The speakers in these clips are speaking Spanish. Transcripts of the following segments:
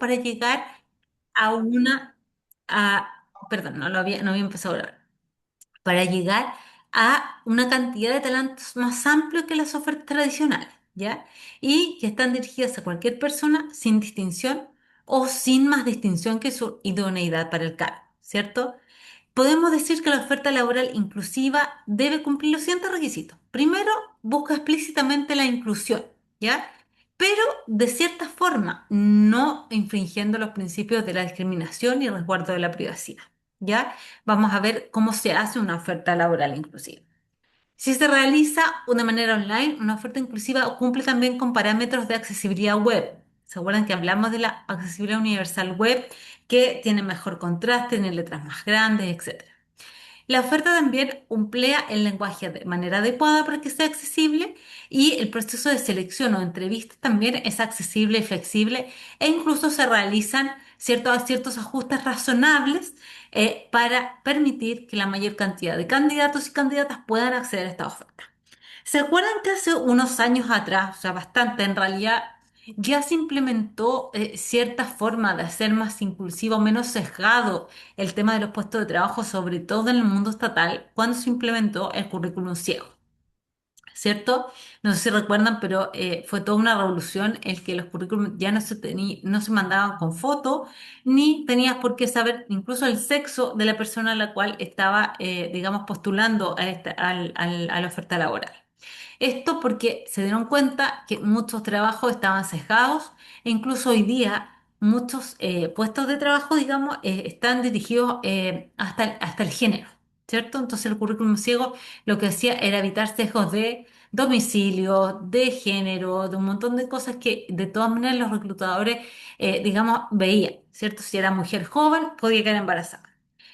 para llegar a perdón, no había empezado a hablar, para llegar a una cantidad de talentos más amplio que las ofertas tradicionales, ¿ya? Y que están dirigidas a cualquier persona sin distinción o sin más distinción que su idoneidad para el cargo, ¿cierto? Podemos decir que la oferta laboral inclusiva debe cumplir los siguientes requisitos. Primero, busca explícitamente la inclusión, ¿ya? Pero de cierta forma, no infringiendo los principios de la discriminación y resguardo de la privacidad, ¿ya? Vamos a ver cómo se hace una oferta laboral inclusiva. Si se realiza de manera online, una oferta inclusiva cumple también con parámetros de accesibilidad web. ¿Se acuerdan que hablamos de la accesibilidad universal web, que tiene mejor contraste, tiene letras más grandes, etcétera? La oferta también emplea el lenguaje de manera adecuada para que sea accesible y el proceso de selección o entrevista también es accesible y flexible e incluso se realizan ciertos ajustes razonables para permitir que la mayor cantidad de candidatos y candidatas puedan acceder a esta oferta. ¿Se acuerdan que hace unos años atrás, o sea, bastante en realidad, ya se implementó cierta forma de hacer más inclusivo, menos sesgado el tema de los puestos de trabajo, sobre todo en el mundo estatal, cuando se implementó el currículum ciego? ¿Cierto? No sé si recuerdan, pero fue toda una revolución el que los currículums ya no se mandaban con foto, ni tenías por qué saber incluso el sexo de la persona a la cual estaba, digamos, postulando a la oferta laboral. Esto porque se dieron cuenta que muchos trabajos estaban sesgados e incluso hoy día muchos puestos de trabajo, digamos, están dirigidos hasta el género, ¿cierto? Entonces el currículum ciego lo que hacía era evitar sesgos de domicilio, de género, de un montón de cosas que de todas maneras los reclutadores, digamos, veían, ¿cierto? Si era mujer joven, podía quedar embarazada.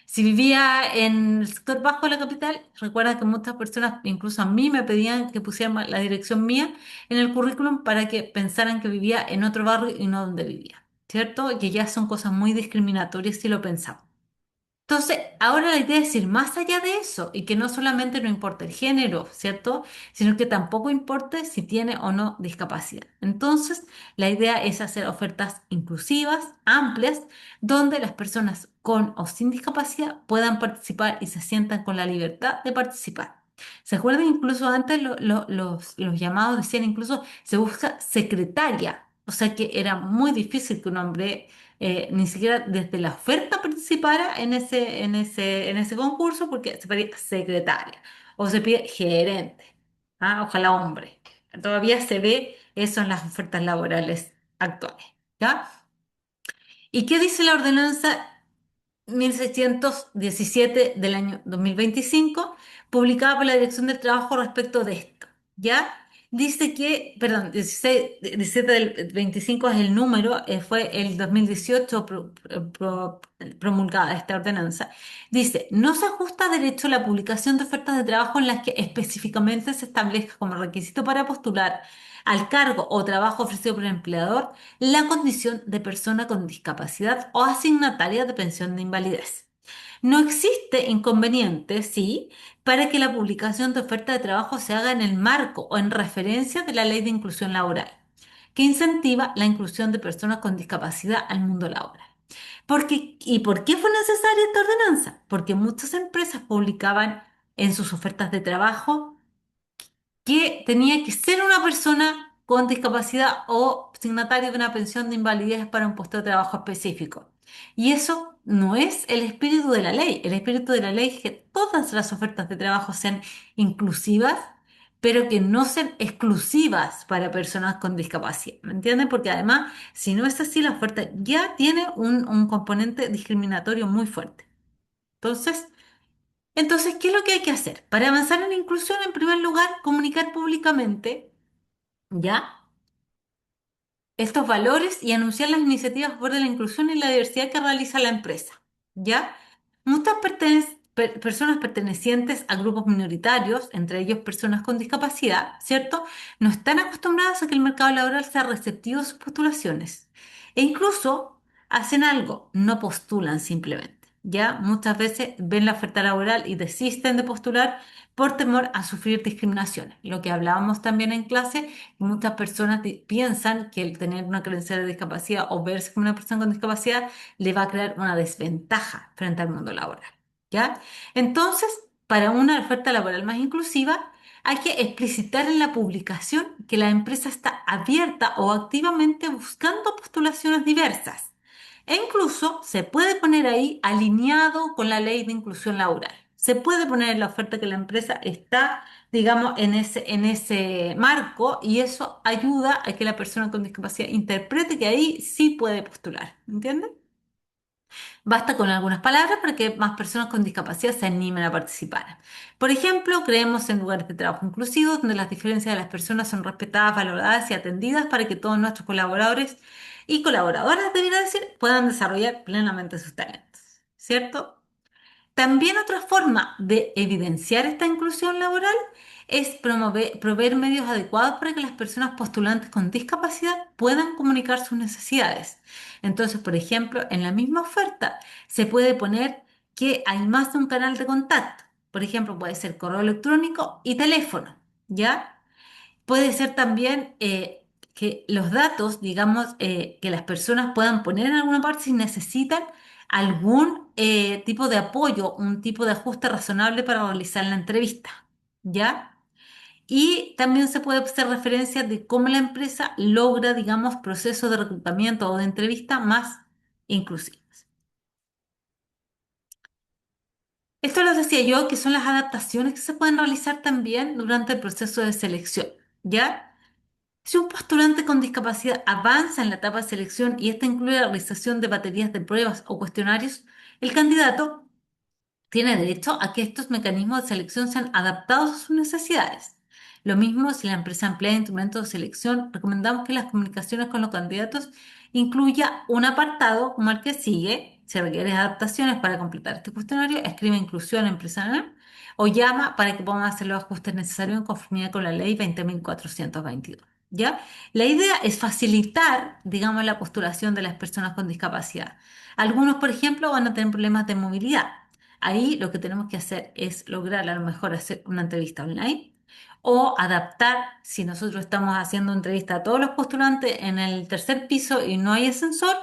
Si vivía en el sector bajo de la capital, recuerda que muchas personas, incluso a mí, me pedían que pusiera la dirección mía en el currículum para que pensaran que vivía en otro barrio y no donde vivía, ¿cierto? Y que ya son cosas muy discriminatorias si lo pensamos. Entonces, ahora la idea es ir más allá de eso y que no solamente no importa el género, ¿cierto? Sino que tampoco importe si tiene o no discapacidad. Entonces, la idea es hacer ofertas inclusivas, amplias, donde las personas con o sin discapacidad puedan participar y se sientan con la libertad de participar. ¿Se acuerdan? Incluso antes los llamados decían incluso se busca secretaria, o sea que era muy difícil que un hombre ni siquiera desde la oferta participara en ese concurso porque se pedía secretaria o se pide gerente, ¿ah? Ojalá hombre. Todavía se ve eso en las ofertas laborales actuales, ¿ya? ¿Y qué dice la ordenanza 1617 del año 2025, publicada por la Dirección del Trabajo respecto de esto? ¿Ya? Dice que, perdón, 16, 17 del 25 es el número, fue el 2018 promulgada esta ordenanza. Dice, no se ajusta a derecho la publicación de ofertas de trabajo en las que específicamente se establezca como requisito para postular al cargo o trabajo ofrecido por el empleador la condición de persona con discapacidad o asignataria de pensión de invalidez. No existe inconveniente, sí, para que la publicación de oferta de trabajo se haga en el marco o en referencia de la Ley de Inclusión Laboral, que incentiva la inclusión de personas con discapacidad al mundo laboral. ¿Y por qué fue necesaria esta ordenanza? Porque muchas empresas publicaban en sus ofertas de trabajo que tenía que ser una persona con discapacidad o signatario de una pensión de invalidez para un puesto de trabajo específico. Y eso no es el espíritu de la ley. El espíritu de la ley es que todas las ofertas de trabajo sean inclusivas, pero que no sean exclusivas para personas con discapacidad. ¿Me entienden? Porque además, si no es así, la oferta ya tiene un componente discriminatorio muy fuerte. Entonces, ¿qué es lo que hay que hacer? Para avanzar en la inclusión, en primer lugar, comunicar públicamente, ¿ya? Estos valores y anunciar las iniciativas por la inclusión y la diversidad que realiza la empresa, ¿ya? Muchas personas pertenecientes a grupos minoritarios, entre ellos personas con discapacidad, ¿cierto? No están acostumbradas a que el mercado laboral sea receptivo a sus postulaciones. E incluso hacen algo, no postulan simplemente. ¿ya? Muchas veces ven la oferta laboral y desisten de postular por temor a sufrir discriminación. Lo que hablábamos también en clase, muchas personas piensan que el tener una credencial de discapacidad o verse como una persona con discapacidad le va a crear una desventaja frente al mundo laboral, ¿ya? Entonces, para una oferta laboral más inclusiva, hay que explicitar en la publicación que la empresa está abierta o activamente buscando postulaciones diversas. E incluso se puede poner ahí alineado con la ley de inclusión laboral. Se puede poner en la oferta que la empresa está, digamos, en ese marco y eso ayuda a que la persona con discapacidad interprete que ahí sí puede postular. ¿Entienden? Basta con algunas palabras para que más personas con discapacidad se animen a participar. Por ejemplo, creemos en lugares de trabajo inclusivos donde las diferencias de las personas son respetadas, valoradas y atendidas para que todos nuestros colaboradores y colaboradoras, debería decir, puedan desarrollar plenamente sus talentos. ¿Cierto? También otra forma de evidenciar esta inclusión laboral es proveer medios adecuados para que las personas postulantes con discapacidad puedan comunicar sus necesidades. Entonces, por ejemplo, en la misma oferta se puede poner que hay más de un canal de contacto. Por ejemplo, puede ser correo electrónico y teléfono, ¿ya? Puede ser también que los datos, digamos, que las personas puedan poner en alguna parte si necesitan algún tipo de apoyo, un tipo de ajuste razonable para realizar la entrevista, ¿ya? Y también se puede hacer referencia de cómo la empresa logra, digamos, procesos de reclutamiento o de entrevista más inclusivos. Esto les decía yo que son las adaptaciones que se pueden realizar también durante el proceso de selección, ¿ya? Si un postulante con discapacidad avanza en la etapa de selección y esta incluye la realización de baterías de pruebas o cuestionarios, el candidato tiene derecho a que estos mecanismos de selección sean adaptados a sus necesidades. Lo mismo si la empresa emplea instrumentos de selección, recomendamos que las comunicaciones con los candidatos incluya un apartado como el que sigue. Si requiere adaptaciones para completar este cuestionario, escribe inclusión empresarial o llama para que podamos hacer los ajustes necesarios en conformidad con la ley 20.422. ¿Ya? La idea es facilitar, digamos, la postulación de las personas con discapacidad. Algunos, por ejemplo, van a tener problemas de movilidad. Ahí lo que tenemos que hacer es lograr a lo mejor hacer una entrevista online o adaptar, si nosotros estamos haciendo entrevista a todos los postulantes en el tercer piso y no hay ascensor,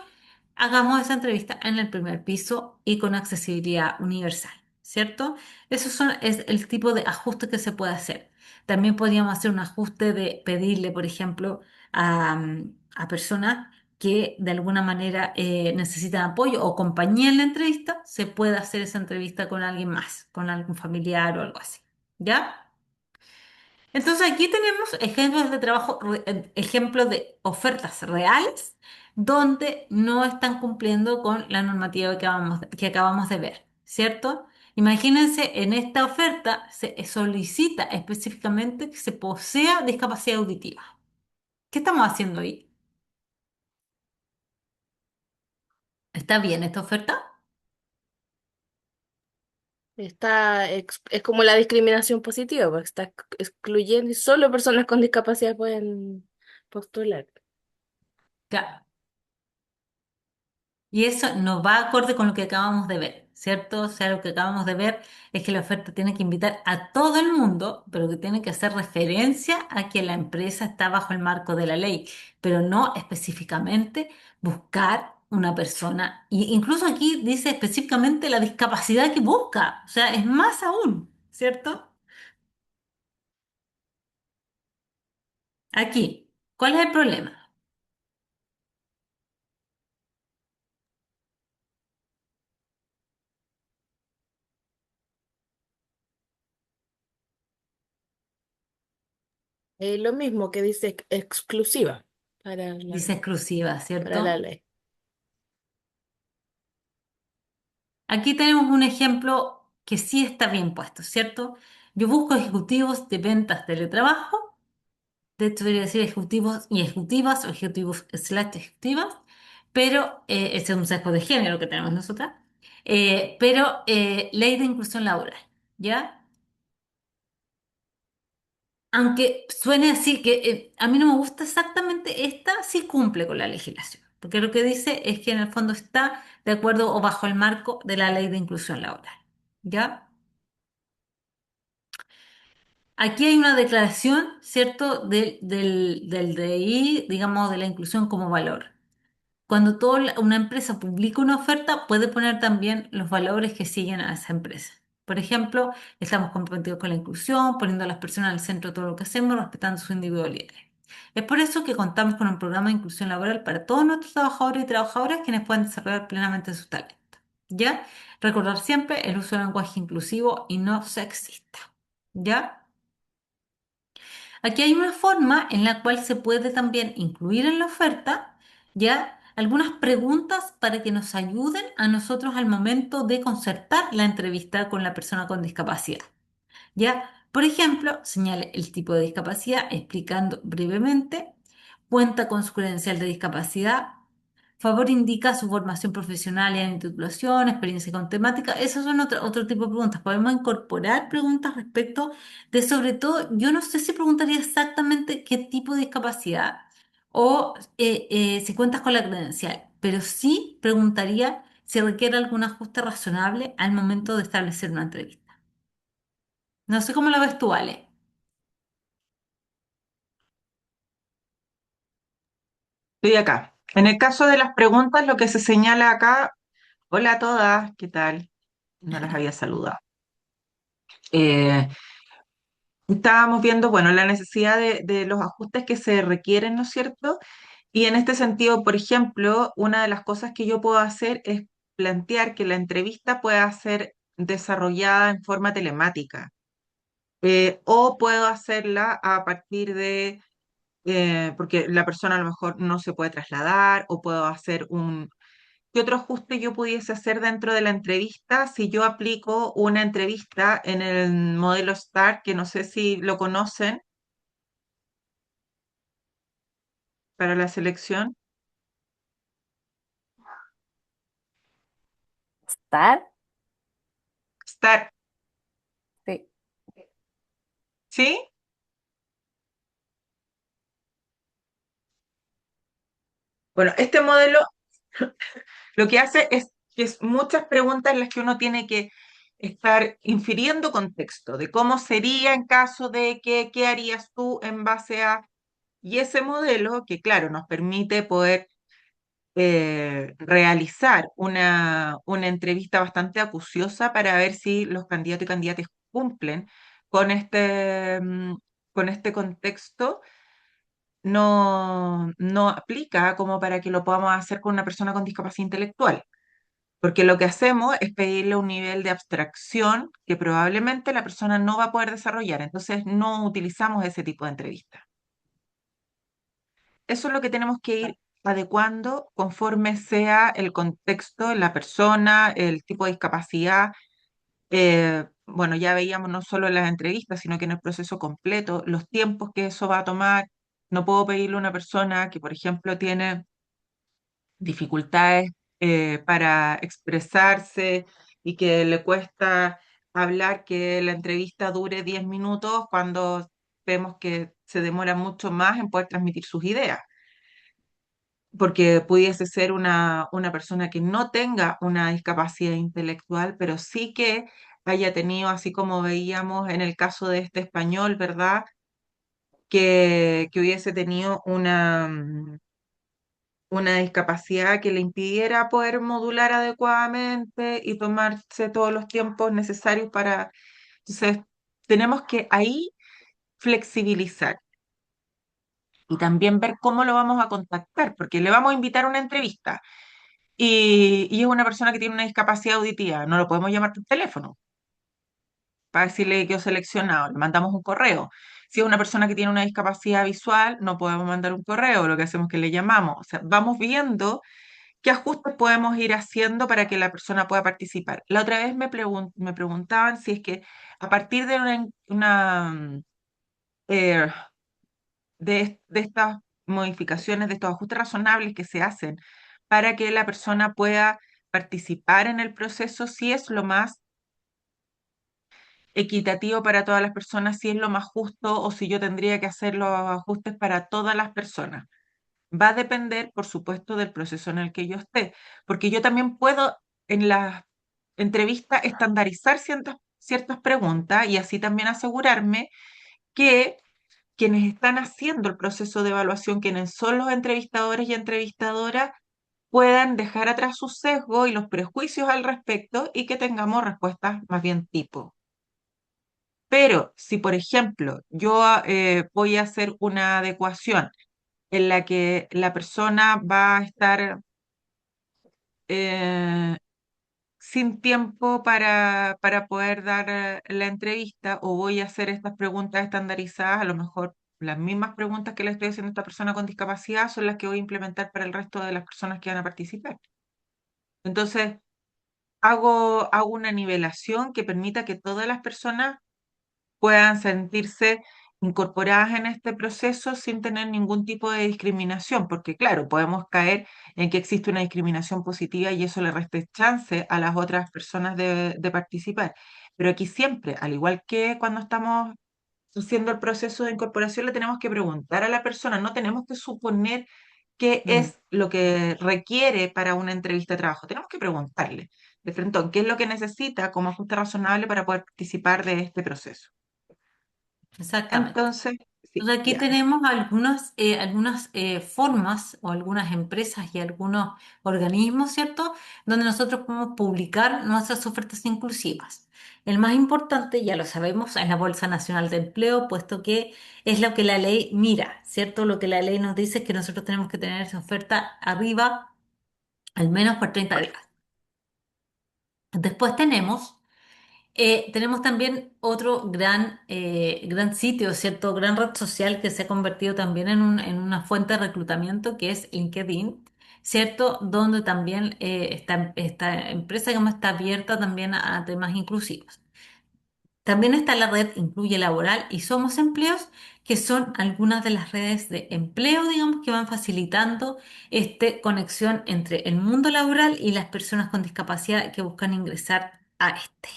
hagamos esa entrevista en el primer piso y con accesibilidad universal, ¿cierto? Es el tipo de ajuste que se puede hacer. También podríamos hacer un ajuste de pedirle, por ejemplo, a personas que de alguna manera necesitan apoyo o compañía en la entrevista, se puede hacer esa entrevista con alguien más, con algún familiar o algo así. ¿Ya? Entonces aquí tenemos ejemplos de trabajo, ejemplos de ofertas reales donde no están cumpliendo con la normativa que acabamos de ver, ¿cierto? Imagínense, en esta oferta se solicita específicamente que se posea discapacidad auditiva. ¿Qué estamos haciendo ahí? ¿Está bien esta oferta? Es como la discriminación positiva, porque está excluyendo y solo personas con discapacidad pueden postular. Claro. Y eso no va acorde con lo que acabamos de ver, ¿cierto? O sea, lo que acabamos de ver es que la oferta tiene que invitar a todo el mundo, pero que tiene que hacer referencia a que la empresa está bajo el marco de la ley, pero no específicamente buscar una persona. Y incluso aquí dice específicamente la discapacidad que busca, o sea, es más aún, ¿cierto? Aquí, ¿cuál es el problema? Lo mismo que dice exclusiva para Dice exclusiva, para la ¿cierto? ley. Aquí tenemos un ejemplo que sí está bien puesto, ¿cierto? Yo busco ejecutivos de ventas teletrabajo, de hecho debería decir ejecutivos y ejecutivas o ejecutivos slash ejecutivas, pero ese es un sesgo de género que tenemos nosotras, pero ley de inclusión laboral, ¿ya? Aunque suene así, que a mí no me gusta exactamente esta, sí cumple con la legislación. porque lo que dice es que en el fondo está de acuerdo o bajo el marco de la ley de inclusión laboral. ¿Ya? Aquí hay una declaración, ¿cierto?, del DI, digamos, de la inclusión como valor. Cuando una empresa publica una oferta, puede poner también los valores que siguen a esa empresa. Por ejemplo, estamos comprometidos con la inclusión, poniendo a las personas al centro de todo lo que hacemos, respetando sus individualidades. Es por eso que contamos con un programa de inclusión laboral para todos nuestros trabajadores y trabajadoras quienes puedan desarrollar plenamente sus talentos. ¿Ya? Recordar siempre el uso del lenguaje inclusivo y no sexista. ¿Ya? Aquí hay una forma en la cual se puede también incluir en la oferta, ya algunas preguntas para que nos ayuden a nosotros al momento de concertar la entrevista con la persona con discapacidad. Ya, por ejemplo, señale el tipo de discapacidad explicando brevemente, cuenta con su credencial de discapacidad, favor indica su formación profesional y en titulación, experiencia con temática. Esos son otro tipo de preguntas. Podemos incorporar preguntas respecto de, sobre todo, yo no sé si preguntaría exactamente qué tipo de discapacidad o si cuentas con la credencial, pero sí preguntaría si requiere algún ajuste razonable al momento de establecer una entrevista. No sé cómo lo ves tú, Ale. Estoy acá. En el caso de las preguntas, lo que se señala acá, hola a todas, ¿qué tal? No las había saludado. Eh, Estábamos viendo, bueno, la necesidad de los ajustes que se requieren, ¿no es cierto? Y en este sentido, por ejemplo, una de las cosas que yo puedo hacer es plantear que la entrevista pueda ser desarrollada en forma telemática, o puedo hacerla a partir de porque la persona a lo mejor no se puede trasladar, o puedo hacer ¿qué otro ajuste yo pudiese hacer dentro de la entrevista si yo aplico una entrevista en el modelo STAR, que no sé si lo conocen para la selección? ¿Estar? STAR, Sí. ¿sí? Bueno, este modelo lo que hace es que es muchas preguntas en las que uno tiene que estar infiriendo contexto de cómo sería en caso de que, qué harías tú en base a... Y ese modelo, que claro, nos permite poder realizar una entrevista bastante acuciosa para ver si los candidatos y candidatas cumplen con con este contexto, no aplica como para que lo podamos hacer con una persona con discapacidad intelectual. Porque lo que hacemos es pedirle un nivel de abstracción que probablemente la persona no va a poder desarrollar. Entonces no utilizamos ese tipo de entrevistas. Eso es lo que tenemos que ir adecuando conforme sea el contexto, la persona, el tipo de discapacidad. Bueno, ya veíamos no solo en las entrevistas, sino que en el proceso completo, los tiempos que eso va a tomar. No puedo pedirle a una persona que, por ejemplo, tiene dificultades para expresarse y que le cuesta hablar, que la entrevista dure 10 minutos cuando vemos que se demora mucho más en poder transmitir sus ideas, porque pudiese ser una persona que no tenga una discapacidad intelectual, pero sí que haya tenido, así como veíamos en el caso de este español, ¿verdad? Que hubiese tenido una discapacidad que le impidiera poder modular adecuadamente y tomarse todos los tiempos necesarios para... Entonces, tenemos que ahí flexibilizar y también ver cómo lo vamos a contactar, porque le vamos a invitar a una entrevista y es una persona que tiene una discapacidad auditiva, no lo podemos llamar por teléfono para decirle que quedó seleccionado, le mandamos un correo. Si es una persona que tiene una discapacidad visual, no podemos mandar un correo, lo que hacemos es que le llamamos. O sea, vamos viendo qué ajustes podemos ir haciendo para que la persona pueda participar. La otra vez me preguntaban si es que a partir de eh, de estas modificaciones, de estos ajustes razonables que se hacen para que la persona pueda participar en el proceso, si es lo más equitativo para todas las personas, si es lo más justo o si yo tendría que hacer los ajustes para todas las personas. va a depender, por supuesto, del proceso en el que yo esté, porque yo también puedo en la entrevista estandarizar ciertas preguntas y así también asegurarme que quienes están haciendo el proceso de evaluación, quienes son los entrevistadores y entrevistadoras, puedan dejar atrás sus sesgos y los prejuicios al respecto y que tengamos respuestas más bien tipo. Pero si, por ejemplo, yo voy a hacer una adecuación en la que la persona va a estar eh, sin tiempo para poder dar la entrevista o voy a hacer estas preguntas estandarizadas, a lo mejor las mismas preguntas que le estoy haciendo a esta persona con discapacidad son las que voy a implementar para el resto de las personas que van a participar. Entonces, hago una nivelación que permita que todas las personas puedan sentirse incorporadas en este proceso sin tener ningún tipo de discriminación, porque claro, podemos caer en que existe una discriminación positiva y eso le reste chance a las otras personas de participar. Pero aquí siempre, al igual que cuando estamos haciendo el proceso de incorporación, le tenemos que preguntar a la persona, no tenemos que suponer qué Mm. es lo que requiere para una entrevista de trabajo. Tenemos que preguntarle de frente qué es lo que necesita como ajuste razonable para poder participar de este proceso. Exactamente. Entonces, sí, Entonces aquí ya. tenemos algunas formas o algunas empresas y algunos organismos, ¿cierto? Donde nosotros podemos publicar nuestras ofertas inclusivas. El más importante, ya lo sabemos, es la Bolsa Nacional de Empleo, puesto que es lo que la ley mira, ¿cierto? Lo que la ley nos dice es que nosotros tenemos que tener esa oferta arriba al menos por 30 días. Después tenemos también otro gran sitio, ¿cierto? Gran red social que se ha convertido también en una fuente de reclutamiento que es LinkedIn, ¿cierto? Donde también esta empresa digamos, está abierta también a temas inclusivos. También está la red Incluye Laboral y Somos Empleos, que son algunas de las redes de empleo, digamos, que van facilitando esta conexión entre el mundo laboral y las personas con discapacidad que buscan ingresar a este.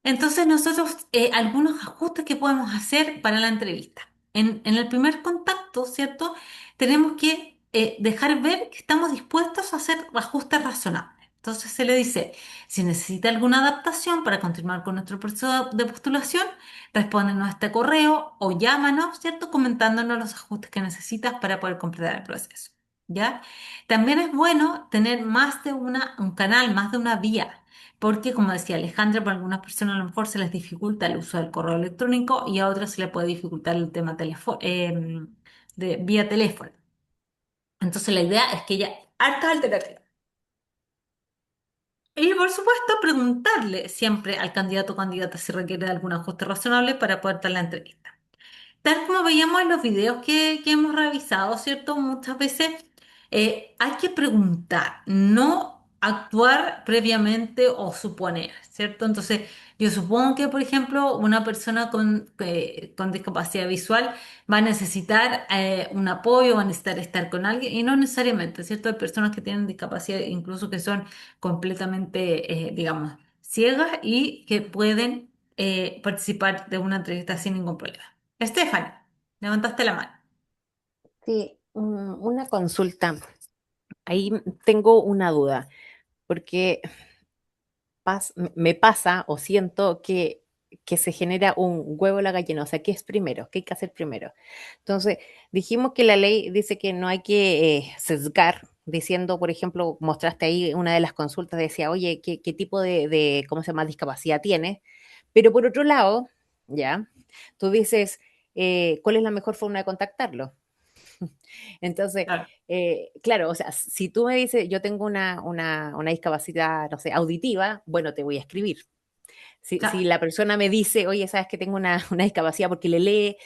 Entonces nosotros, algunos ajustes que podemos hacer para la entrevista. En el primer contacto, ¿cierto? Tenemos que dejar ver que estamos dispuestos a hacer ajustes razonables. Entonces se le dice, si necesita alguna adaptación para continuar con nuestro proceso de postulación, respóndenos a este correo o llámanos, ¿cierto? Comentándonos los ajustes que necesitas para poder completar el proceso. ¿Ya? También es bueno tener más de un canal, más de una vía. Porque, como decía Alejandra, para algunas personas a lo mejor se les dificulta el uso del correo electrónico y a otras se les puede dificultar el tema de vía teléfono. Entonces, la idea es que haya hartas alternativas. Y, por supuesto, preguntarle siempre al candidato o candidata si requiere de algún ajuste razonable para poder dar la entrevista. Tal como veíamos en los videos que hemos revisado, ¿cierto? Muchas veces hay que preguntar, no actuar previamente o suponer, ¿cierto? Entonces, yo supongo que, por ejemplo, una persona con discapacidad visual va a necesitar un apoyo, va a necesitar estar con alguien, y no necesariamente, ¿cierto? Hay personas que tienen discapacidad, incluso que son completamente, digamos, ciegas y que pueden participar de una entrevista sin ningún problema. Stephanie, levantaste la mano. Sí, una consulta. Ahí tengo una duda, porque me pasa o siento que se genera un huevo a la gallina. O sea, ¿qué es primero? ¿Qué hay que hacer primero? Entonces, dijimos que la ley dice que no hay que sesgar, diciendo, por ejemplo, mostraste ahí una de las consultas, decía, oye, ¿qué tipo ¿cómo se llama?, discapacidad tienes. Pero por otro lado, ya, tú dices, ¿cuál es la mejor forma de contactarlo? Entonces, Claro. claro, o sea, si tú me dices, yo tengo una discapacidad, no sé, auditiva, bueno, te voy a escribir. Si Claro. la persona me dice, oye, sabes que tengo una discapacidad porque le lee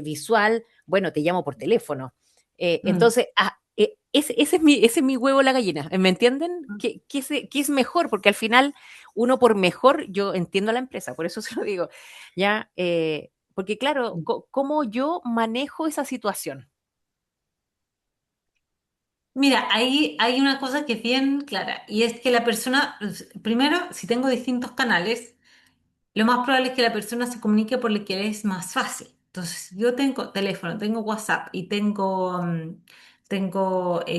visual, bueno, te llamo por teléfono. Mm. Entonces, ese es mi huevo la gallina. ¿Me entienden? ¿Qué es mejor? Porque al final, uno por mejor, yo entiendo a la empresa, por eso se lo digo. Ya, porque claro, ¿cómo yo manejo esa situación? Mira, ahí hay una cosa que es bien clara y es que la persona, primero, si tengo distintos canales, lo más probable es que la persona se comunique por el que es más fácil. Entonces, si yo tengo teléfono, tengo WhatsApp y tengo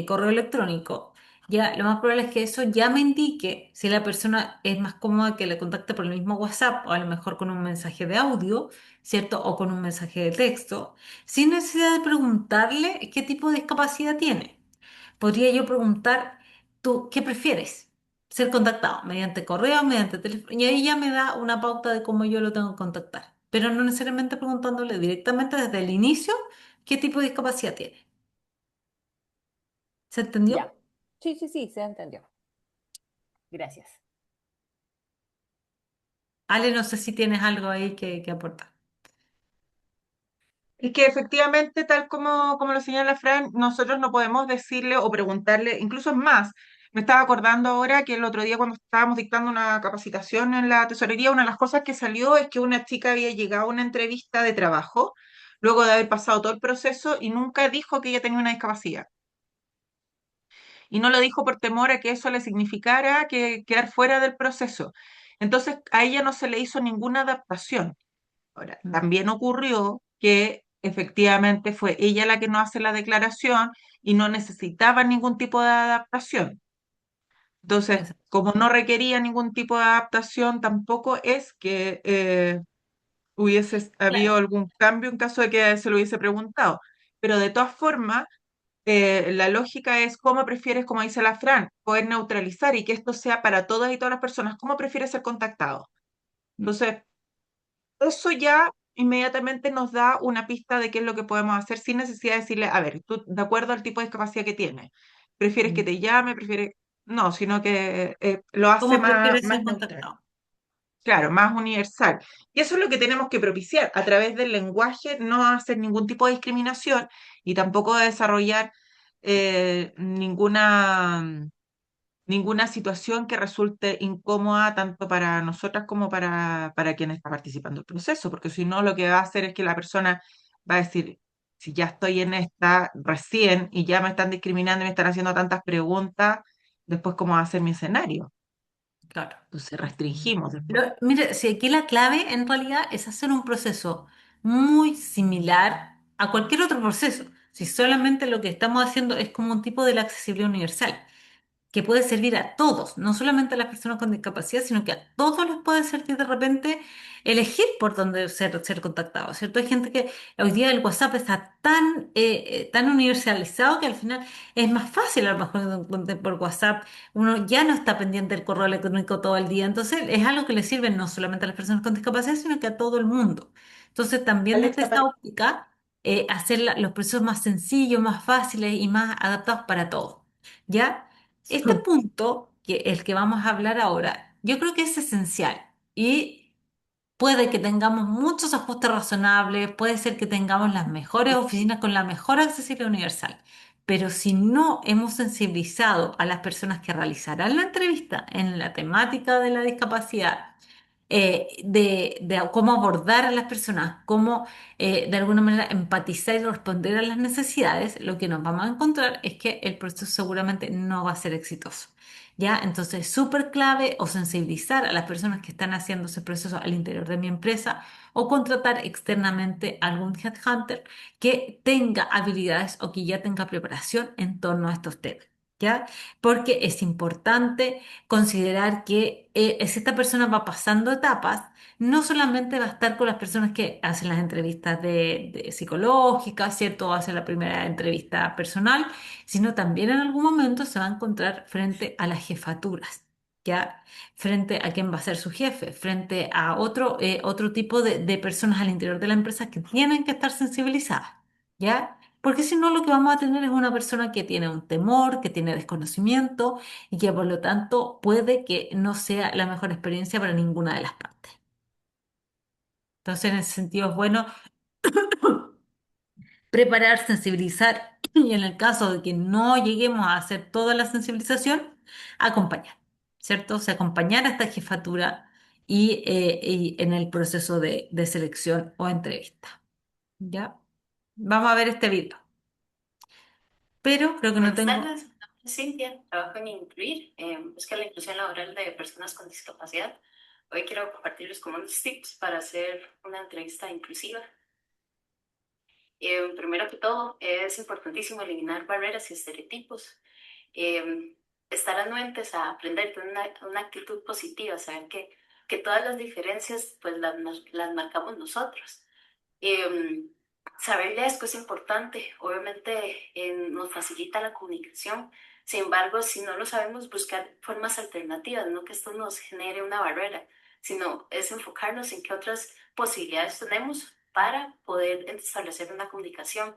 correo electrónico, ya lo más probable es que eso ya me indique si la persona es más cómoda que le contacte por el mismo WhatsApp o a lo mejor con un mensaje de audio, ¿cierto? O con un mensaje de texto, sin necesidad de preguntarle qué tipo de discapacidad tiene. Podría yo preguntar, ¿tú qué prefieres? Ser contactado mediante correo, mediante teléfono, y ahí ya me da una pauta de cómo yo lo tengo que contactar, pero no necesariamente preguntándole directamente desde el inicio qué tipo de discapacidad tiene. ¿Se Ya. entendió? Sí, sí, sí, se entendió. Gracias. Ale, no sé si tienes algo ahí que aportar. Es que efectivamente, tal como lo señala Fran, nosotros no podemos decirle o preguntarle, incluso es más, me estaba acordando ahora que el otro día cuando estábamos dictando una capacitación en la tesorería, una de las cosas que salió es que una chica había llegado a una entrevista de trabajo luego de haber pasado todo el proceso y nunca dijo que ella tenía una discapacidad. Y no lo dijo por temor a que eso le significara que quedar fuera del proceso. Entonces a ella no se le hizo ninguna adaptación. Ahora, Mm, también ocurrió que efectivamente fue ella la que no hace la declaración y no necesitaba ningún tipo de adaptación. Entonces, eso, como no requería ningún tipo de adaptación, tampoco es que hubiese habido claro, algún cambio en caso de que se lo hubiese preguntado. Pero de todas formas, la lógica es cómo prefieres, como dice la Fran, poder neutralizar y que esto sea para todas y todas las personas. ¿Cómo prefieres ser contactado? mm, Entonces, eso ya inmediatamente nos da una pista de qué es lo que podemos hacer sin necesidad de decirle, a ver, tú, de acuerdo al tipo de discapacidad que tienes, ¿prefieres que mm. te llame? ¿Prefieres...? No, sino que lo hace ¿Cómo más, prefieres más ser neutral, contactado? claro, más universal. Y eso es lo que tenemos que propiciar a través del lenguaje, no hacer ningún tipo de discriminación y tampoco desarrollar ninguna situación que resulte incómoda tanto para nosotras como para quien está participando del proceso, porque si no, lo que va a hacer es que la persona va a decir, si ya estoy en esta recién y ya me están discriminando y me están haciendo tantas preguntas, después cómo va a ser mi escenario. Claro. Entonces restringimos después. Mire, si aquí la clave en realidad es hacer un proceso muy similar a cualquier otro proceso. Si solamente lo que estamos haciendo es como un tipo de la accesibilidad universal, que puede servir a todos, no solamente a las personas con discapacidad, sino que a todos les puede servir de repente elegir por dónde ser contactado, ¿cierto? Hay gente que hoy día el WhatsApp está tan universalizado que al final es más fácil a lo mejor encontrar por WhatsApp, uno ya no está pendiente del correo electrónico todo el día, entonces es algo que le sirve no solamente a las personas con discapacidad, sino que a todo el mundo. Entonces también desde Alexa, esta óptica, hacer los procesos más sencillos, más fáciles y más adaptados para todos. ¿Ya? Este punto, que el que vamos a hablar ahora, yo creo que es esencial y puede que tengamos muchos ajustes razonables, puede ser que tengamos las mejores oficinas con la mejor accesibilidad universal, pero si no hemos sensibilizado a las personas que realizarán la entrevista en la temática de la discapacidad, de cómo abordar a las personas, cómo de alguna manera empatizar y responder a las necesidades, lo que nos vamos a encontrar es que el proceso seguramente no va a ser exitoso. ¿Ya? Entonces, es súper clave o sensibilizar a las personas que están haciendo ese proceso al interior de mi empresa o contratar externamente a algún headhunter que tenga habilidades o que ya tenga preparación en torno a estos temas. ¿Ya? Porque es importante considerar que si esta persona va pasando etapas, no solamente va a estar con las personas que hacen las entrevistas de psicológicas, ¿cierto? O hacen la primera entrevista personal, sino también en algún momento se va a encontrar frente a las jefaturas, ¿ya? Frente a quién va a ser su jefe, frente a otro tipo de personas al interior de la empresa que tienen que estar sensibilizadas, ¿ya? Porque si no, lo que vamos a tener es una persona que tiene un temor, que tiene desconocimiento y que por lo tanto puede que no sea la mejor experiencia para ninguna de las partes. Entonces, en ese sentido es bueno preparar, sensibilizar y en el caso de que no lleguemos a hacer toda la sensibilización, acompañar, ¿cierto? O sea, acompañar a esta jefatura y en el proceso de selección o entrevista, ¿ya? Vamos a ver este video, pero creo que no Buenas tengo... tardes, mi nombre es Cintia, trabajo en Incluir, busca la inclusión laboral de personas con discapacidad. Hoy quiero compartirles como unos tips para hacer una entrevista inclusiva. Primero que todo, es importantísimo eliminar barreras y estereotipos. eh, Estar anuentes a aprender, tener una actitud positiva, saber que todas las diferencias pues las marcamos nosotros. Eh, Saber lesco es importante, obviamente nos facilita la comunicación. Sin embargo, si no lo sabemos, buscar formas alternativas, no que esto nos genere una barrera, sino es enfocarnos en qué otras posibilidades tenemos para poder establecer una comunicación.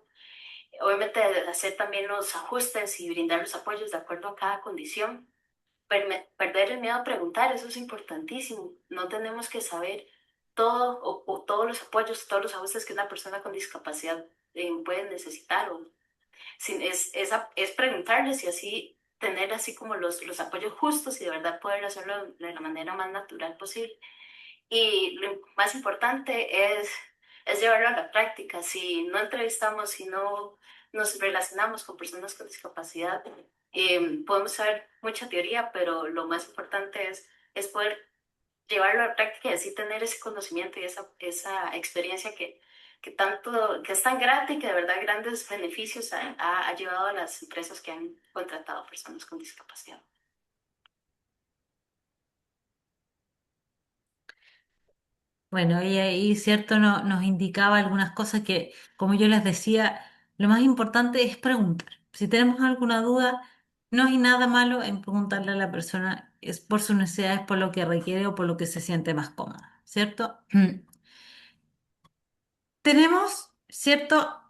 Obviamente, hacer también los ajustes y brindar los apoyos de acuerdo a cada condición. Perder el miedo a preguntar, eso es importantísimo. No tenemos que saber todo o todos los apoyos, todos los ajustes que una persona con discapacidad puede necesitar. Es preguntarles y así tener así como los apoyos justos y de verdad poder hacerlo de la manera más natural posible. Y lo más importante es llevarlo a la práctica. Si no entrevistamos, si no nos relacionamos con personas con discapacidad, podemos saber mucha teoría, pero lo más importante es poder llevarlo a la práctica y así tener ese conocimiento y esa experiencia que es tan grata y que de verdad grandes beneficios ha llevado a las empresas que han contratado personas con discapacidad. Bueno, y ahí, cierto, nos indicaba algunas cosas que, como yo les decía, lo más importante es preguntar. Si tenemos alguna duda, no hay nada malo en preguntarle a la persona, es por sus necesidades, por lo que requiere o por lo que se siente más cómoda, ¿cierto? Tenemos, ¿cierto?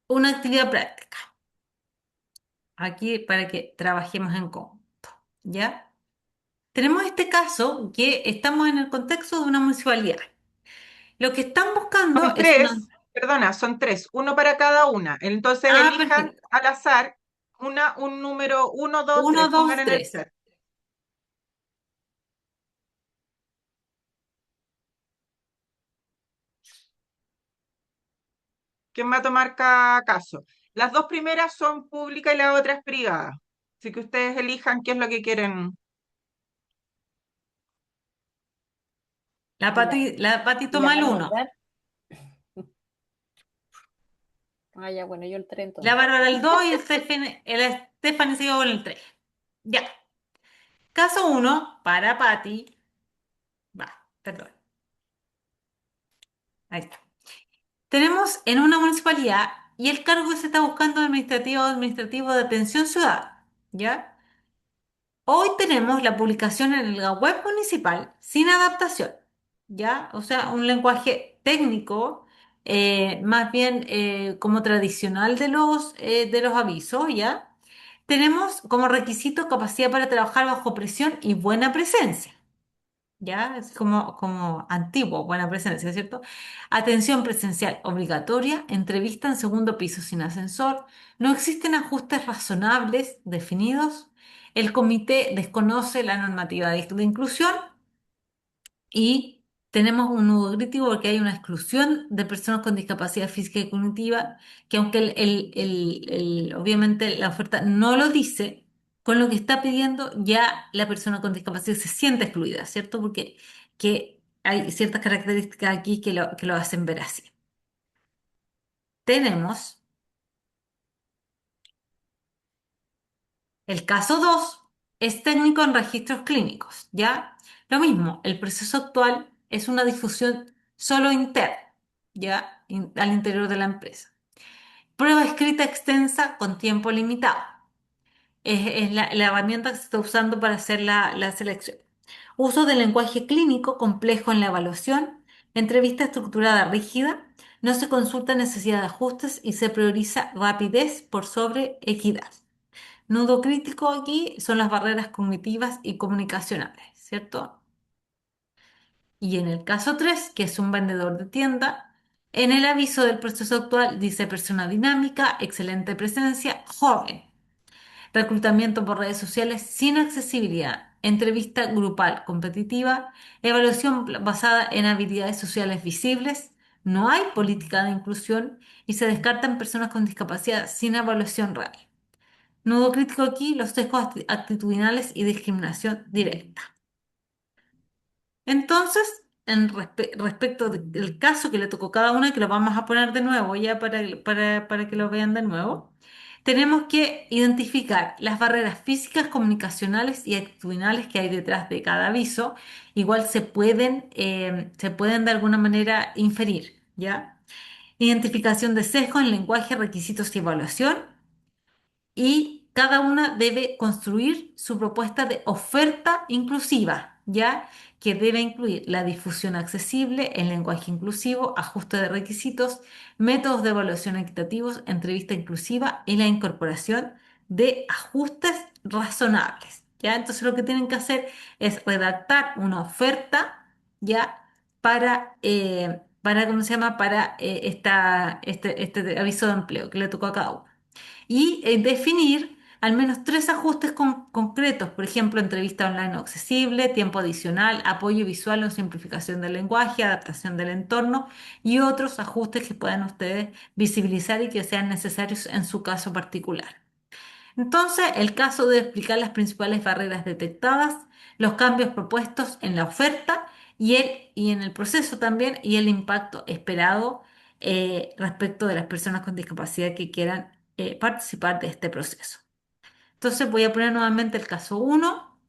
Una actividad práctica aquí para que trabajemos en conjunto, ¿ya? Tenemos este caso que estamos en el contexto de una municipalidad. Lo que están buscando Son es una... tres, perdona, son tres, uno para cada una. Entonces Ah, elijan perfecto. al azar un número uno, dos, Uno, tres, pongan dos, en el tres. chat. ¿Quién va a tomar cada caso? Las dos primeras son públicas y la otra es privada. Así que ustedes elijan qué es lo que quieren. La Y la, Pati, la Pati y la toma el Bárbara uno, igual. Ah, ya, bueno, yo el 3 la entonces. Bárbara el 2 y el Stephanie sigue con el 3. Ya. Caso uno para Pati. Va, perdón. Ahí está. Tenemos en una municipalidad y el cargo que se está buscando administrativo de atención ciudadana. ¿Ya? Hoy tenemos la publicación en la web municipal sin adaptación, ¿ya? O sea, un lenguaje técnico, más bien como tradicional de los avisos, ¿ya? Tenemos como requisito capacidad para trabajar bajo presión y buena presencia. ¿Ya? Es como antiguo, buena presencia, ¿cierto? Atención presencial obligatoria, entrevista en segundo piso sin ascensor, no existen ajustes razonables definidos, el comité desconoce la normativa de inclusión y tenemos un nudo crítico porque hay una exclusión de personas con discapacidad física y cognitiva, que aunque obviamente la oferta no lo dice, con lo que está pidiendo ya la persona con discapacidad se siente excluida, ¿cierto? Porque que hay ciertas características aquí que lo hacen ver así. Tenemos el caso 2 es técnico en registros clínicos, ¿ya? Lo mismo, el proceso actual es una difusión solo interna, ¿ya? Al interior de la empresa. Prueba escrita extensa con tiempo limitado. Es la herramienta que se está usando para hacer la selección. Uso del lenguaje clínico complejo en la evaluación. Entrevista estructurada rígida. No se consulta necesidad de ajustes y se prioriza rapidez por sobre equidad. Nudo crítico aquí son las barreras cognitivas y comunicacionales, ¿cierto? Y en el caso 3, que es un vendedor de tienda, en el aviso del proceso actual dice persona dinámica, excelente presencia, joven, reclutamiento por redes sociales sin accesibilidad, entrevista grupal competitiva, evaluación basada en habilidades sociales visibles, no hay política de inclusión y se descartan personas con discapacidad sin evaluación real. Nudo crítico aquí, los sesgos actitudinales y discriminación directa. Entonces, respecto del caso que le tocó a cada una, que lo vamos a poner de nuevo ya para que lo vean de nuevo, tenemos que identificar las barreras físicas, comunicacionales y actitudinales que hay detrás de cada aviso. Igual se pueden de alguna manera inferir, ¿ya? Identificación de sesgos en lenguaje, requisitos y evaluación, y cada una debe construir su propuesta de oferta inclusiva, ¿ya? Que debe incluir la difusión accesible, el lenguaje inclusivo, ajuste de requisitos, métodos de evaluación equitativos, entrevista inclusiva y la incorporación de ajustes razonables, ¿ya? Entonces lo que tienen que hacer es redactar una oferta, ¿ya? ¿Cómo se llama? Para este aviso de empleo que le tocó a cada uno y definir al menos tres ajustes concretos, por ejemplo, entrevista online no accesible, tiempo adicional, apoyo visual o simplificación del lenguaje, adaptación del entorno y otros ajustes que puedan ustedes visibilizar y que sean necesarios en su caso particular. Entonces, el caso debe explicar las principales barreras detectadas, los cambios propuestos en la oferta y en el proceso también y el impacto esperado respecto de las personas con discapacidad que quieran participar de este proceso. Entonces, voy a poner nuevamente el caso uno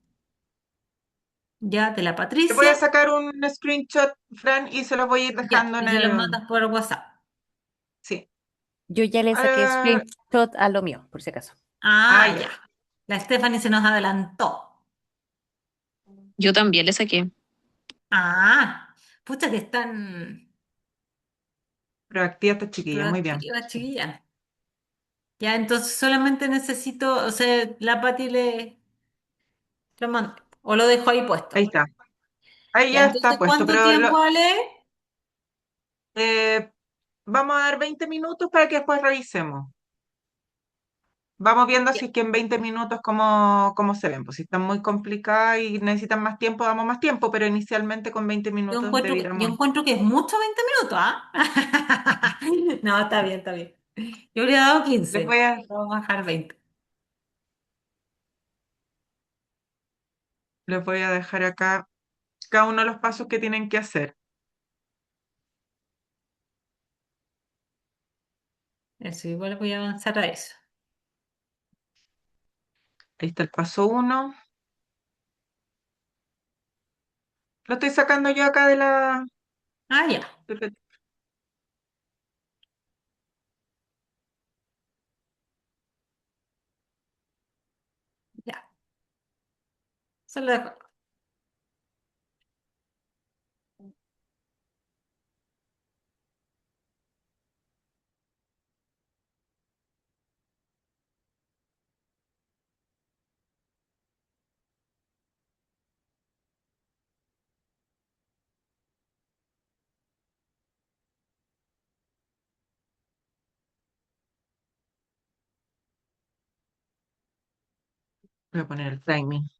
ya de la Te voy Patricia, a sacar un screenshot, Fran, y se los voy a ir ya, dejando en y se los el... mandas por WhatsApp. Sí. Yo ya le saqué Ah, screenshot a lo mío, por si acaso. Ah, ya. ya. La Stephanie se nos adelantó. Yo también le saqué. Ah, pucha que están Proactiva esta chiquilla, muy bien. proactivas, chiquillas. Ya, entonces solamente necesito, o sea, la Pati le lo mando, o lo dejo ahí Ahí puesto. está. Ahí Ya, ya está entonces, puesto, ¿cuánto pero tiempo, Ale? eh, vamos a dar 20 minutos para que después revisemos. Vamos viendo Ya. si es que en 20 minutos cómo se ven. Pues si están muy complicadas y necesitan más tiempo, damos más tiempo, pero inicialmente con 20 minutos Yo debiéramos. encuentro que es mucho 20 minutos, ¿ah? No, está bien, está bien. Yo habría dado Les 15. voy a, Vamos a bajar 20. les voy a dejar acá cada uno de los pasos que tienen que hacer. Eso, igual voy a avanzar a eso. Ahí está el paso uno. Lo estoy sacando yo acá de la... Ah, ya, ya. Se lo dejo. Voy a poner el timing.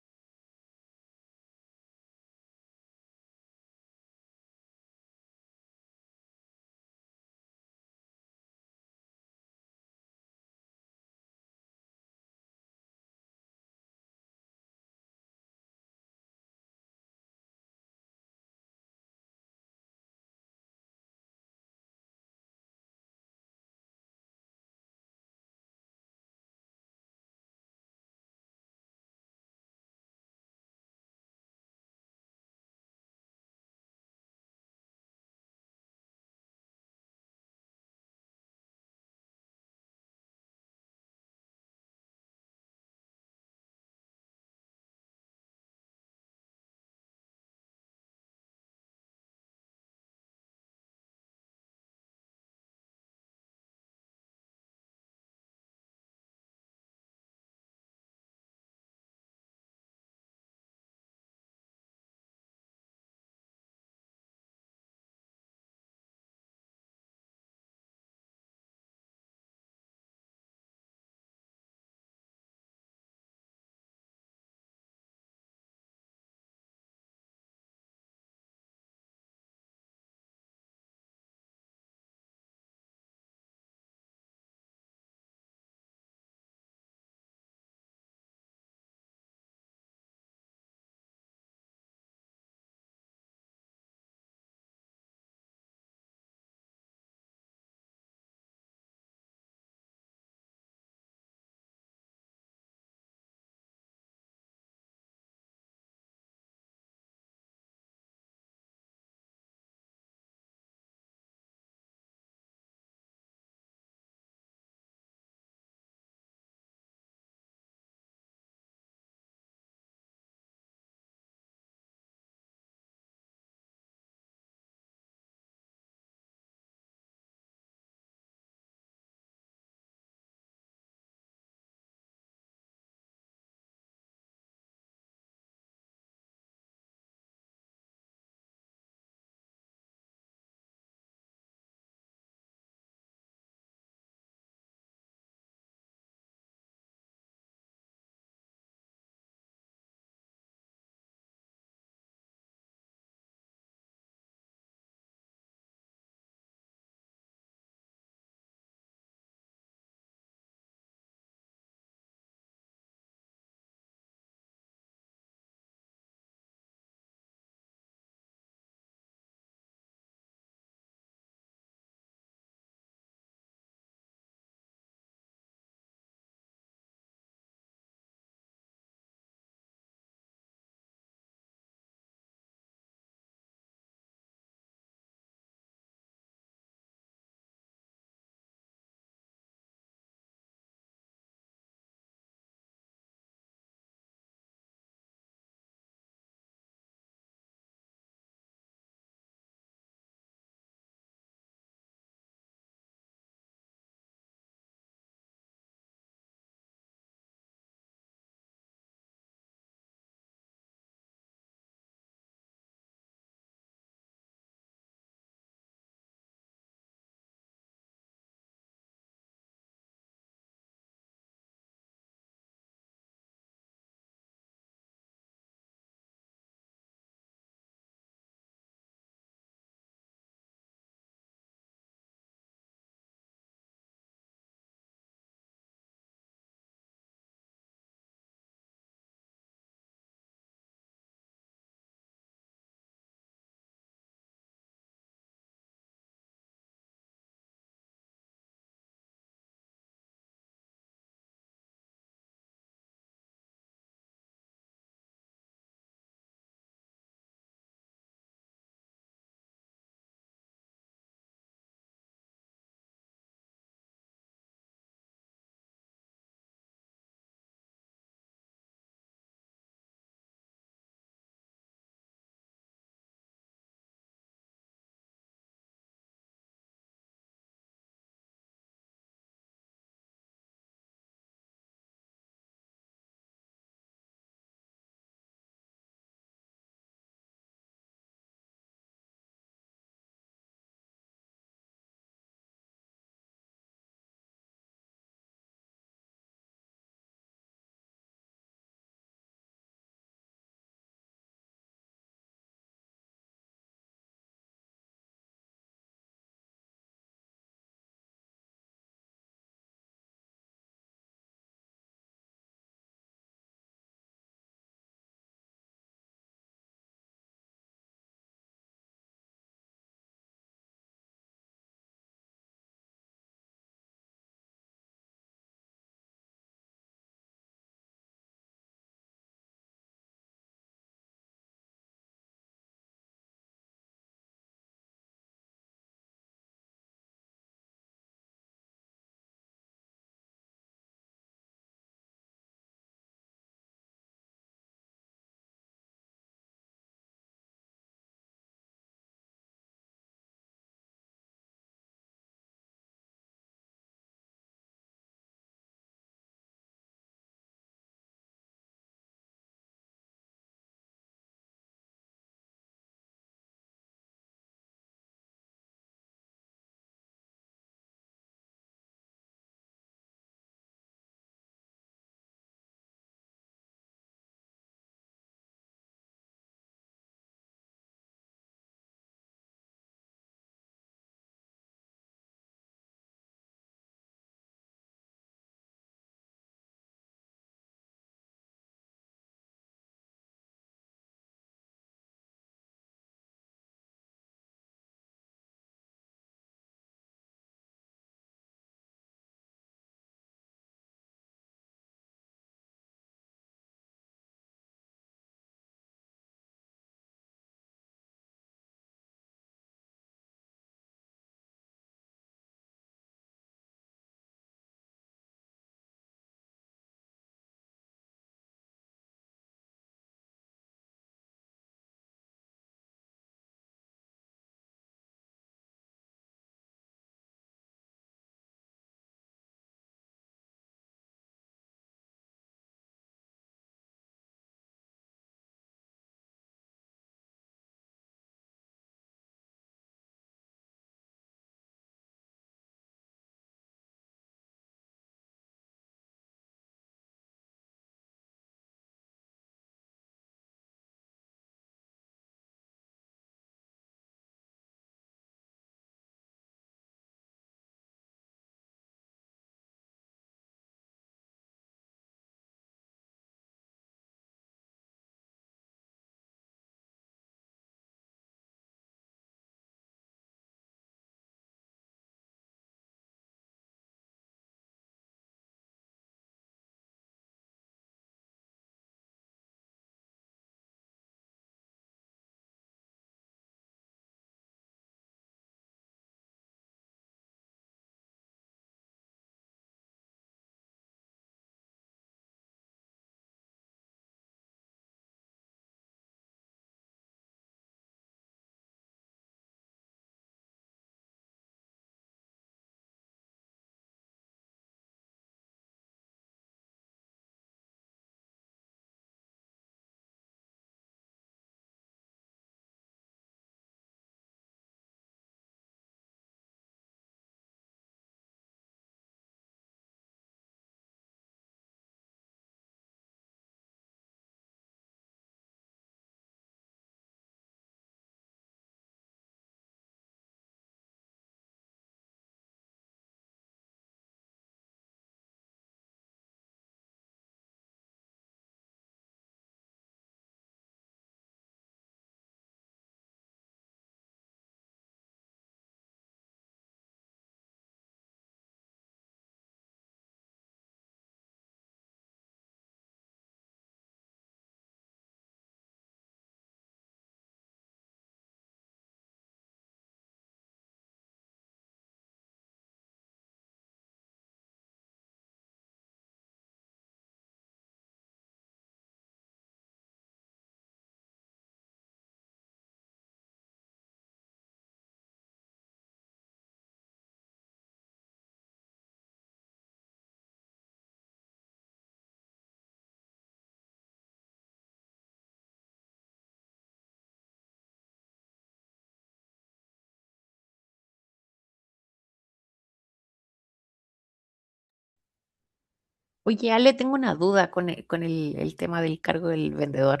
Oye, Ale, tengo una duda con el tema del cargo del vendedor.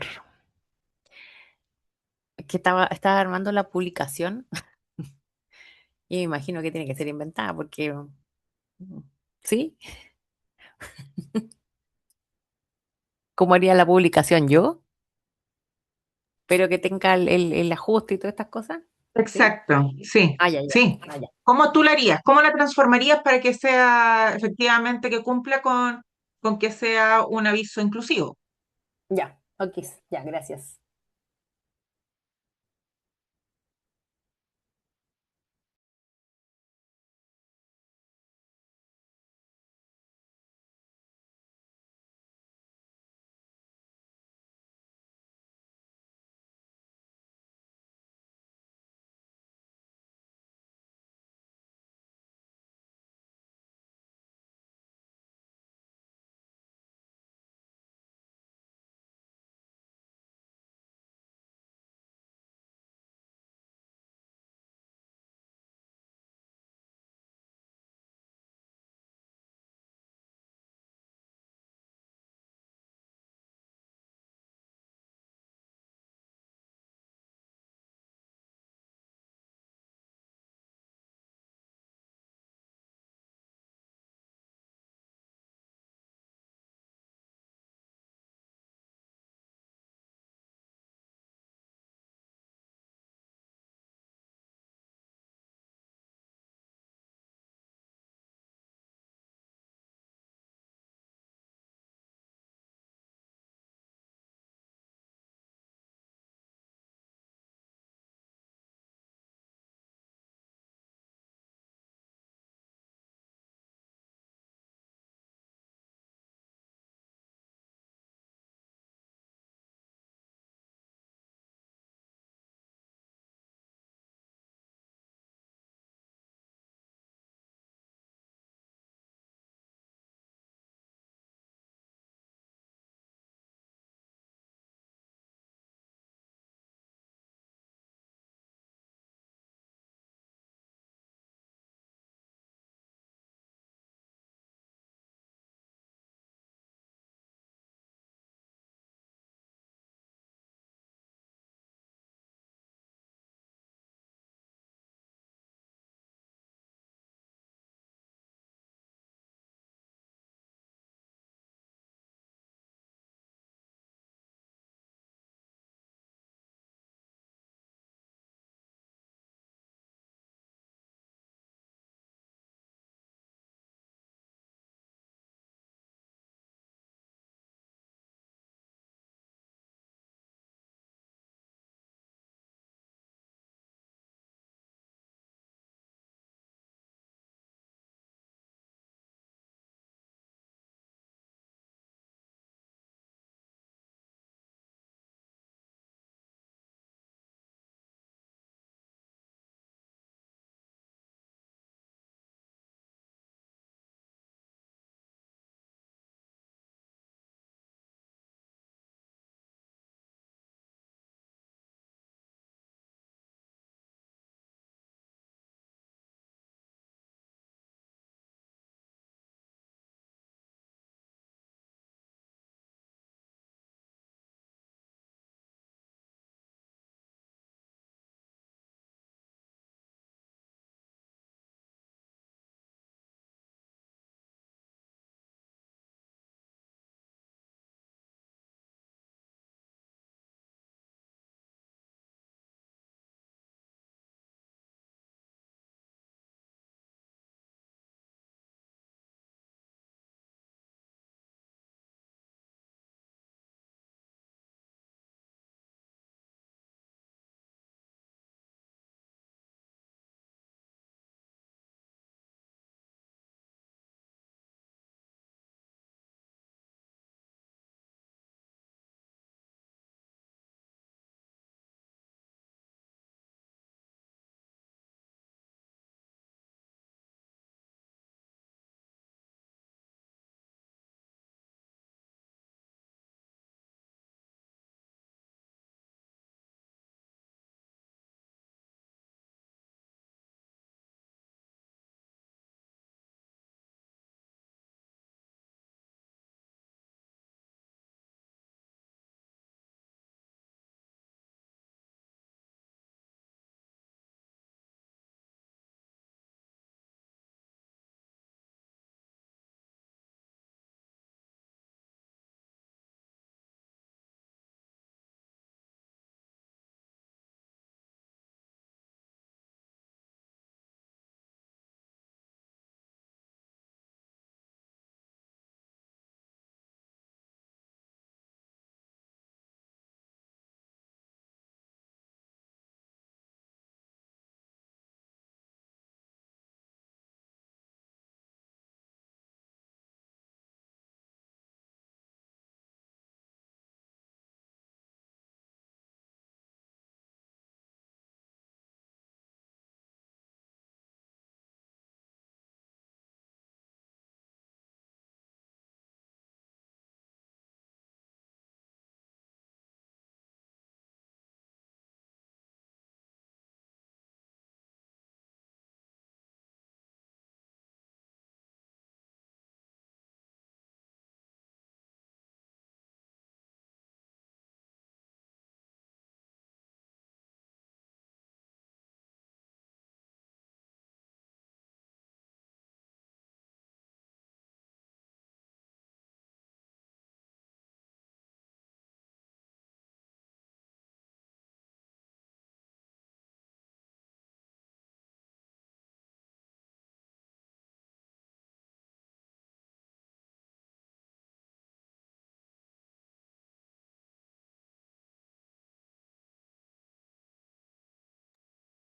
Que estaba armando la publicación y me imagino que tiene que ser inventada porque, ¿sí? ¿Cómo haría la publicación yo? Pero que tenga el ajuste y todas estas cosas. ¿Sí? Exacto, sí, Ah, ya, ya, sí. ah, ya. ¿Cómo tú la harías? ¿Cómo la transformarías para que sea efectivamente que cumpla con que sea un aviso inclusivo? Ya, ok, ya, gracias.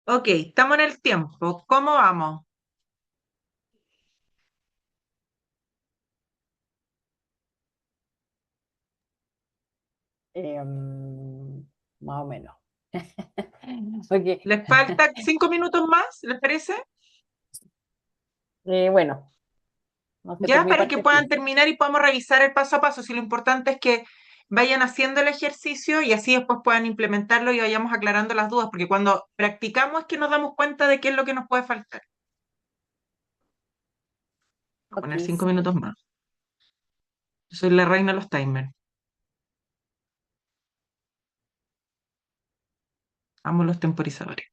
Ok, estamos en el tiempo. ¿Cómo vamos? Más o menos. Ok, ¿Les falta 5 minutos más? ¿Les parece? bueno, no sé, por Ya, mi para que parte puedan sí. terminar y podamos revisar el paso a paso. Si lo importante es que vayan haciendo el ejercicio y así después puedan implementarlo y vayamos aclarando las dudas, porque cuando practicamos es que nos damos cuenta de qué es lo que nos puede faltar. Voy a Ok, poner cinco sí. minutos más. Yo soy la reina de los timers. Amo los temporizadores.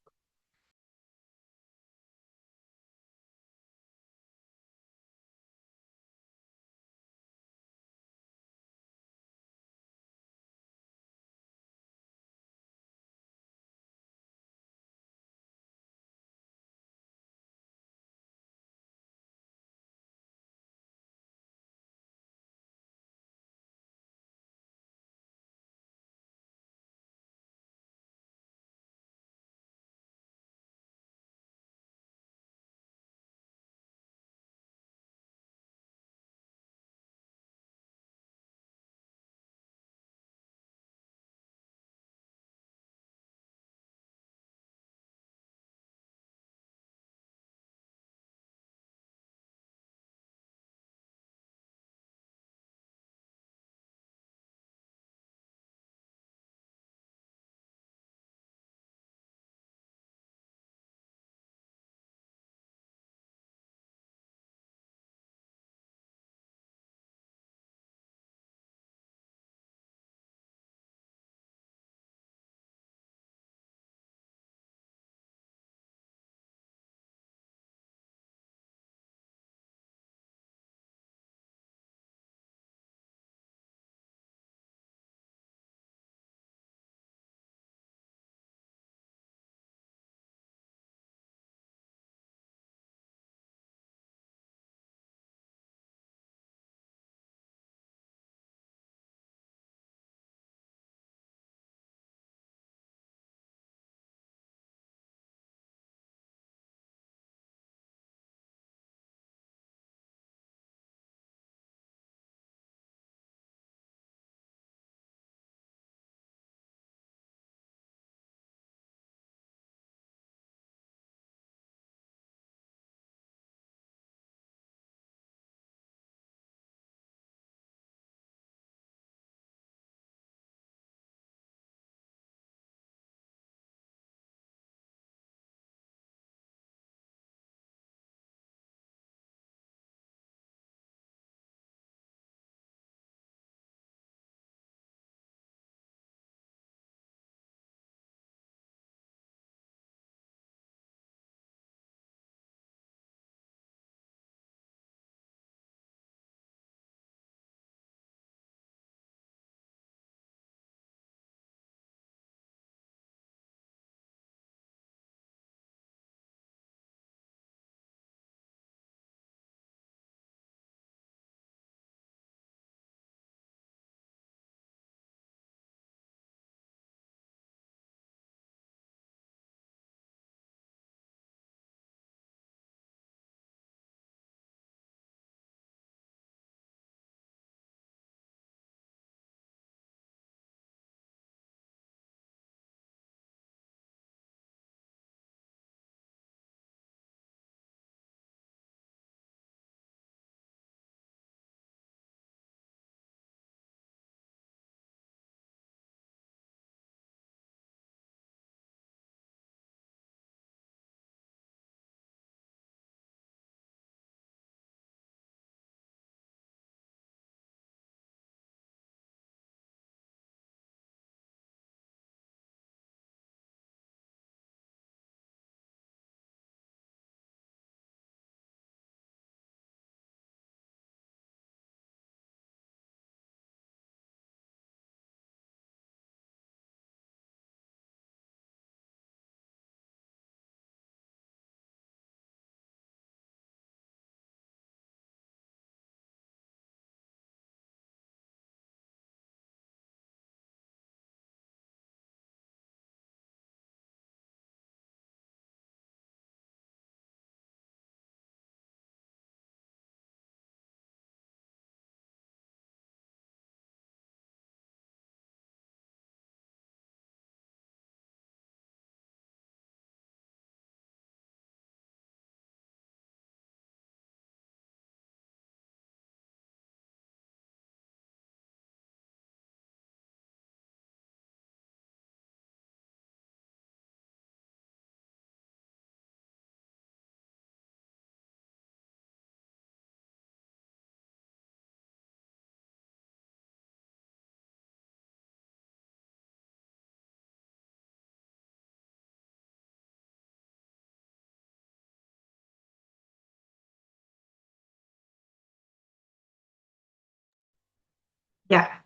Ya.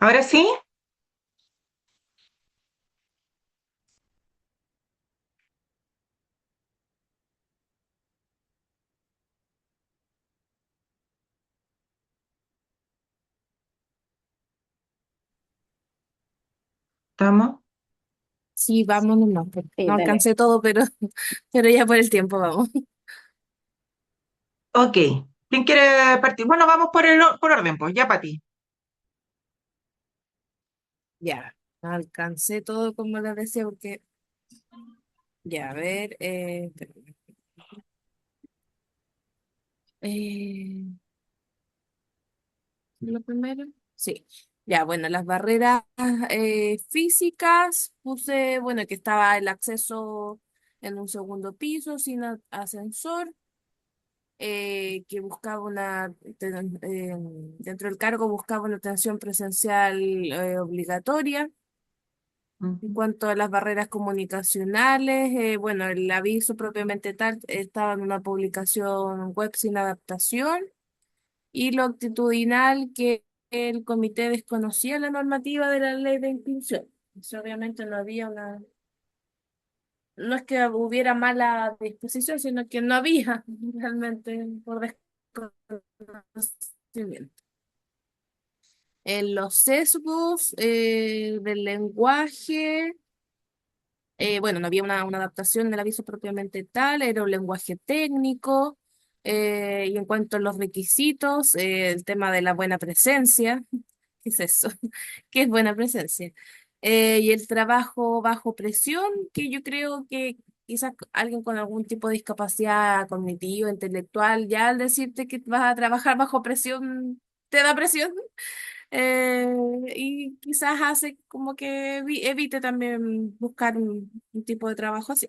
Ahora sí, estamos. Sí, vámonos, no, Sí, no dale. alcancé todo, pero, pero ya por el tiempo vamos. Ok. ¿Quién quiere partir? Bueno, vamos por orden, pues, ya para ti. Ya, no alcancé todo como les decía, porque, ya, a ver, espérame. Eh, lo primero, sí. Ya, bueno, las barreras físicas, puse, bueno, que estaba el acceso en un segundo piso sin ascensor, que buscaba dentro del cargo buscaba una atención presencial obligatoria. En Ujú. cuanto a las barreras comunicacionales, bueno, el aviso propiamente tal estaba en una publicación web sin adaptación y lo actitudinal que el comité desconocía la normativa de la ley de inclusión. Eso obviamente no había no es que hubiera mala disposición, sino que no había realmente por desconocimiento. En los sesgos del lenguaje. Bueno, no había una adaptación del aviso propiamente tal, era un lenguaje técnico. Y en cuanto a los requisitos, el tema de la buena presencia, ¿qué es eso? ¿Qué es buena presencia? Y el trabajo bajo presión, que yo creo que quizás alguien con algún tipo de discapacidad cognitiva, intelectual, ya al decirte que vas a trabajar bajo presión, te da presión. Y quizás hace como que evite también buscar un tipo de trabajo así.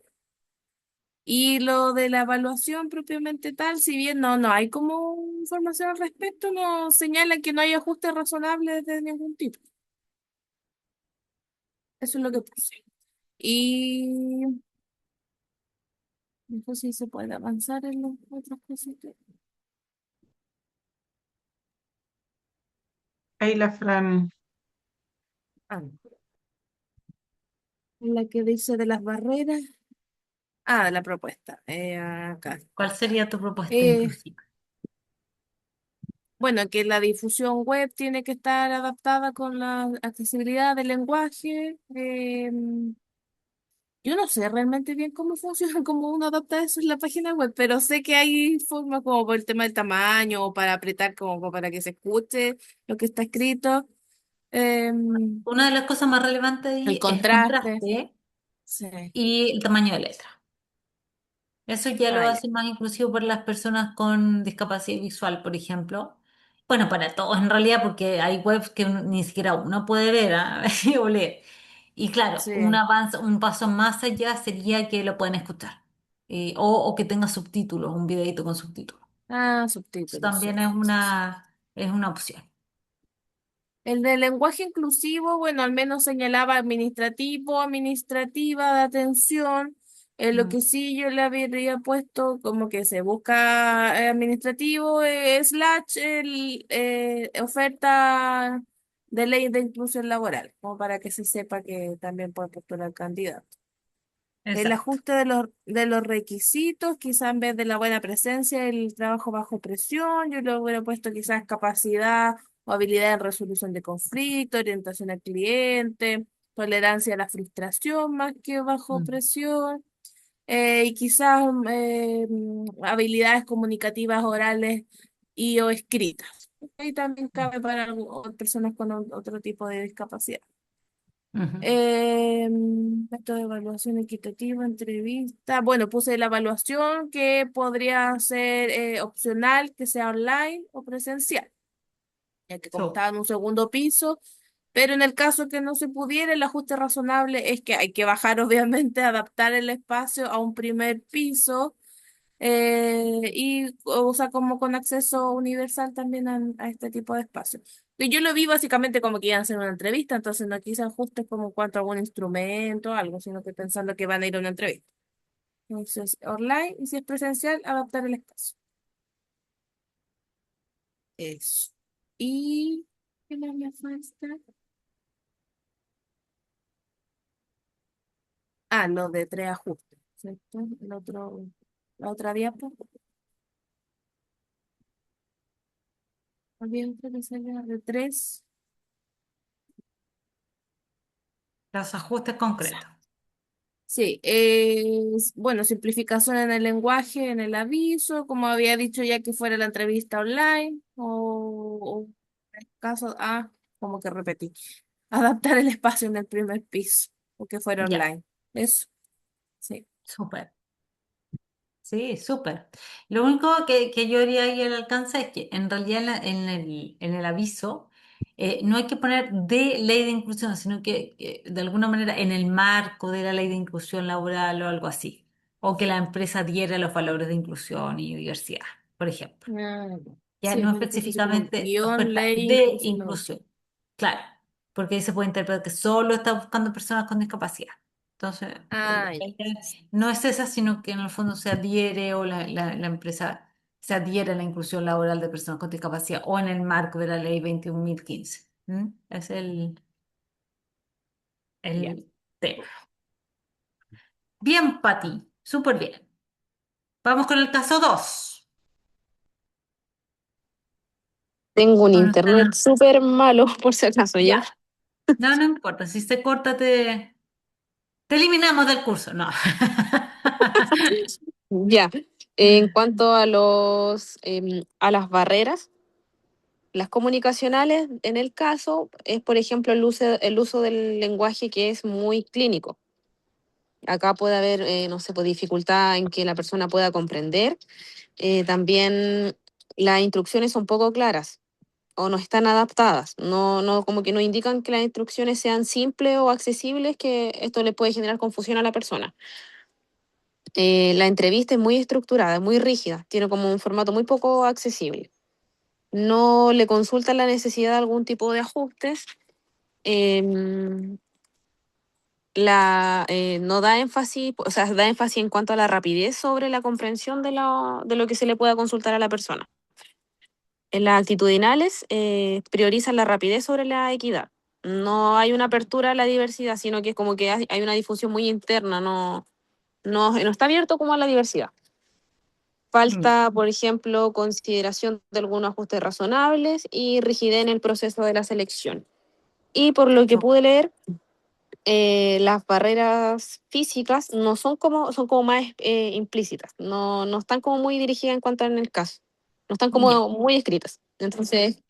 Y lo de la evaluación propiamente tal, si bien no hay como información al respecto, no señala que no hay ajustes razonables de ningún tipo. Eso es lo que puse. Y no sé si se puede avanzar en las otras cositas. Ahí la Fran. Ah, la que dice de las barreras. Ah, de la propuesta. Acá. ¿Cuál sería tu propuesta Eh, inclusiva? Bueno, que la difusión web tiene que estar adaptada con la accesibilidad del lenguaje. Yo no sé realmente bien cómo funciona, cómo uno adapta eso en la página web, pero sé que hay formas como por el tema del tamaño o para apretar como para que se escuche lo que está escrito. Em, Una de las cosas más relevantes el ahí es el contraste. contraste Sí. y el tamaño de letra. Eso ya lo Ah, ya. hace más inclusivo para las personas con discapacidad visual, por ejemplo. Bueno, para todos en realidad, porque hay webs que ni siquiera uno puede ver, ¿ah? o leer. Y claro, un Sí. avance, un paso más allá sería que lo pueden escuchar. O que tenga subtítulos, un videito con subtítulos. Ah, Eso subtítulos, sí. también es una opción. El de lenguaje inclusivo, bueno, al menos señalaba administrativo, administrativa de atención. Lo Mm, que sí yo le habría puesto como que se busca administrativo slash oferta de ley de inclusión laboral, como para que se sepa que también puede postular candidato. El exacto. ajuste de los requisitos, quizá en vez de la buena presencia, el trabajo bajo presión, yo le hubiera puesto quizás capacidad o habilidad en resolución de conflictos, orientación al cliente, tolerancia a la frustración más que bajo Mm, presión, y quizás habilidades comunicativas orales y o escritas. Y también cabe para personas con otro tipo de discapacidad. ujú. Método de evaluación equitativa, entrevista. Bueno, puse la evaluación que podría ser opcional, que sea online o presencial, ya que como So, estaba en un segundo piso, pero en el caso que no se pudiera, el ajuste razonable es que hay que bajar, obviamente, adaptar el espacio a un primer piso y o sea, como con acceso universal también a este tipo de espacios. Y yo lo vi básicamente como que iban a hacer una entrevista, entonces no quise ajustes como en cuanto a algún instrumento o algo, sino que pensando que van a ir a una entrevista. Entonces, online y si es presencial, adaptar el espacio. Eso. Y ¿Qué más me falta? Ah, lo de 3 ajustes, ¿cierto? La otra diapo. Había otra que salía de 3. Los ajustes concretos. Sí, bueno, simplificación en el lenguaje, en el aviso, como había dicho ya que fuera la entrevista online, o en el caso, como que repetí, adaptar el espacio en el primer piso, o que fuera Ya, online. Eso, sí. súper. Sí, súper. Lo único que yo haría ahí al alcance es que en realidad en el aviso no hay que poner de ley de inclusión, sino que de alguna manera en el marco de la ley de inclusión laboral o algo así. O que la empresa diera los valores de inclusión y diversidad, por ejemplo. Ah, Ya sí, no yo le puse así como específicamente guión, oferta ley, de inclusión laboral. inclusión. Claro, porque ahí se puede interpretar que solo está buscando personas con discapacidad. Entonces, Ah, ya. la idea no es esa, sino que en el fondo se adhiere o la empresa se adhiere a la inclusión laboral de personas con discapacidad o en el marco de la ley 21.015. ¿Mm? Es Ya. el tema. Bien, Pati, súper bien. Vamos con el caso 2. Tengo un Con nuestra internet súper malo, por si acaso, ¿ya? Ya, no, no importa. Si se corta, te eliminamos del curso. No. Ya. En cuanto a a las barreras, las comunicacionales, en el caso, es, por ejemplo, el uso del lenguaje que es muy clínico. Acá puede haber, no sé, pues, dificultad en que la persona pueda comprender. También las instrucciones son poco claras o no están adaptadas. Como que no indican que las instrucciones sean simples o accesibles, que esto le puede generar confusión a la persona. La entrevista es muy estructurada, es muy rígida, tiene como un formato muy poco accesible. No le consultan la necesidad de algún tipo de ajustes. em, no da énfasis, o sea, da énfasis en cuanto a la rapidez sobre la comprensión de lo que se le pueda consultar a la persona. En las actitudinales priorizan la rapidez sobre la equidad. No hay una apertura a la diversidad, sino que es como que hay una difusión muy interna, no está abierto como a la diversidad. Mm, Falta, por ejemplo, consideración de algunos ajustes razonables y rigidez en el proceso de la selección. Y por lo que su- pude leer, las barreras físicas no son como más implícitas, no están como muy dirigidas en cuanto en el caso, no están ya, como muy escritas. Entonces,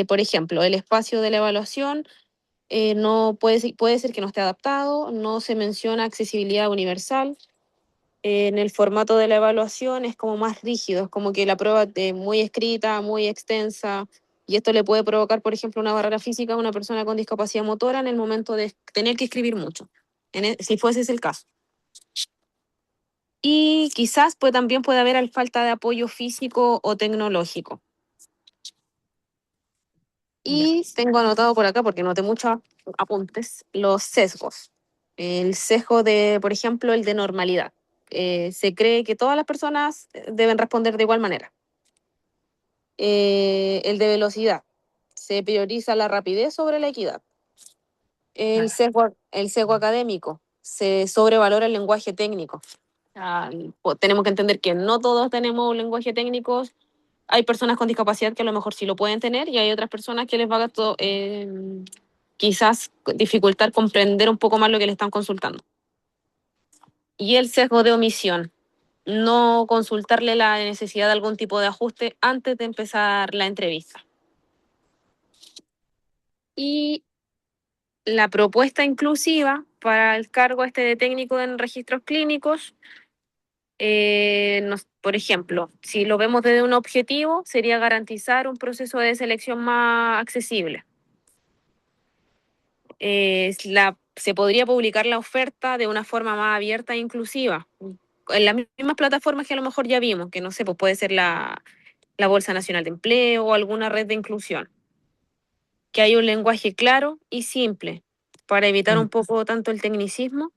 por ejemplo, el espacio de la evaluación no puede ser que no esté adaptado, no se menciona accesibilidad universal. En el formato de la evaluación es como más rígido, es como que la prueba es muy escrita, muy extensa, y esto le puede provocar, por ejemplo, una barrera física a una persona con discapacidad motora en el momento de tener que escribir mucho, si fuese ese el caso. Y quizás también puede haber falta de apoyo físico o tecnológico. ya. Y tengo anotado por acá, porque noté muchos apuntes, los sesgos. El sesgo por ejemplo, el de normalidad. Se cree que todas las personas deben responder de igual manera. El de velocidad. Se prioriza la rapidez sobre la equidad. Claro. El sesgo académico. Se sobrevalora el lenguaje técnico. Tenemos que entender que no todos tenemos un lenguaje técnico. Hay personas con discapacidad que a lo mejor sí lo pueden tener y hay otras personas que les va a quizás dificultar comprender un poco más lo que le están consultando. Y el sesgo de omisión. No consultarle la necesidad de algún tipo de ajuste antes de empezar la entrevista. Y la propuesta inclusiva para el cargo de técnico en registros clínicos, por ejemplo, si lo vemos desde un objetivo, sería garantizar un proceso de selección más accesible. Se podría publicar la oferta de una forma más abierta e inclusiva, en las mismas plataformas que a lo mejor ya vimos, que no sé, pues puede ser la Bolsa Nacional de Empleo o alguna red de inclusión. Que haya un lenguaje claro y simple para evitar Mm, un poco tanto el tecnicismo.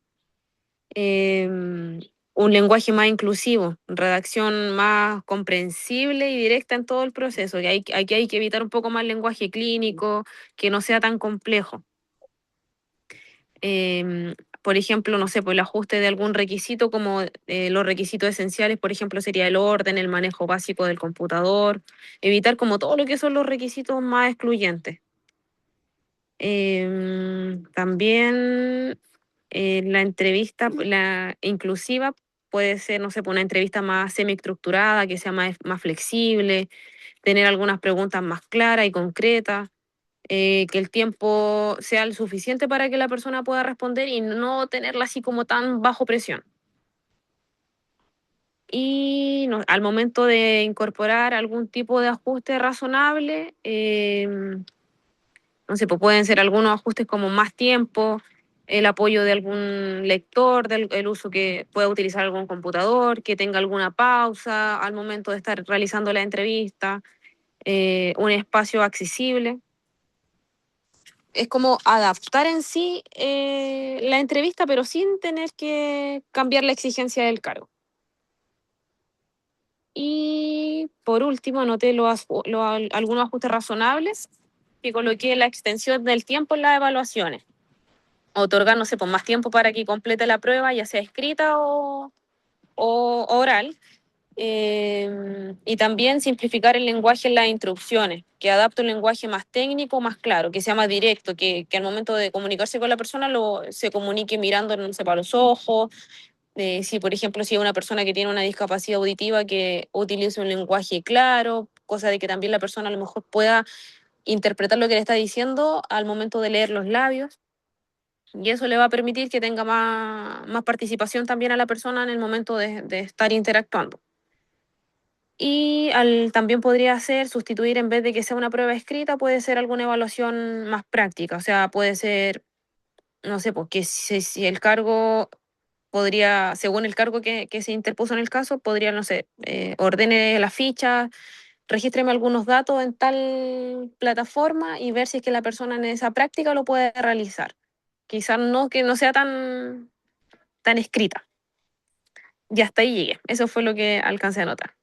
un lenguaje más inclusivo, redacción más comprensible y directa en todo el proceso. Y aquí hay que evitar un poco más el lenguaje clínico, que no sea tan complejo. Por ejemplo, no sé, pues el ajuste de algún requisito como los requisitos esenciales, por ejemplo, sería el orden, el manejo básico del computador, evitar como todo lo que son los requisitos más excluyentes. También la entrevista, la inclusiva, puede ser, no sé, pues una entrevista más semi-estructurada, que sea más flexible, tener algunas preguntas más claras y concretas, que el tiempo sea el suficiente para que la persona pueda responder y no tenerla así como tan bajo presión. Y al momento de incorporar algún tipo de ajuste razonable, no sé, pues pueden ser algunos ajustes como más tiempo, el apoyo de algún lector, el uso que pueda utilizar algún computador, que tenga alguna pausa al momento de estar realizando la entrevista, un espacio accesible. Es como adaptar en sí la entrevista, pero sin tener que cambiar la exigencia del cargo. Y por último, anoté algunos ajustes razonables que coloqué la extensión del tiempo en las evaluaciones. Otorgar, no sé, pues más tiempo para que complete la prueba, ya sea escrita o oral. Y también simplificar el lenguaje en las instrucciones, que adapte un lenguaje más técnico, más claro, que sea más directo, que al momento de comunicarse con la persona se comunique mirando, no sé, para los ojos. Si, por ejemplo, si es una persona que tiene una discapacidad auditiva, que utilice un lenguaje claro, cosa de que también la persona a lo mejor pueda interpretar lo que le está diciendo al momento de leer los labios. Y eso le va a permitir que tenga más participación también a la persona en el momento de estar interactuando. Y también podría ser sustituir, en vez de que sea una prueba escrita, puede ser alguna evaluación más práctica. O sea, puede ser, no sé, porque si el cargo podría, según el cargo que se interpuso en el caso, podría, no sé, ordene la ficha, regístreme algunos datos en tal plataforma y ver si es que la persona en esa práctica lo puede realizar. Quizás no, que no sea tan escrita. Y hasta ahí llegué. Eso fue lo que alcancé a notar.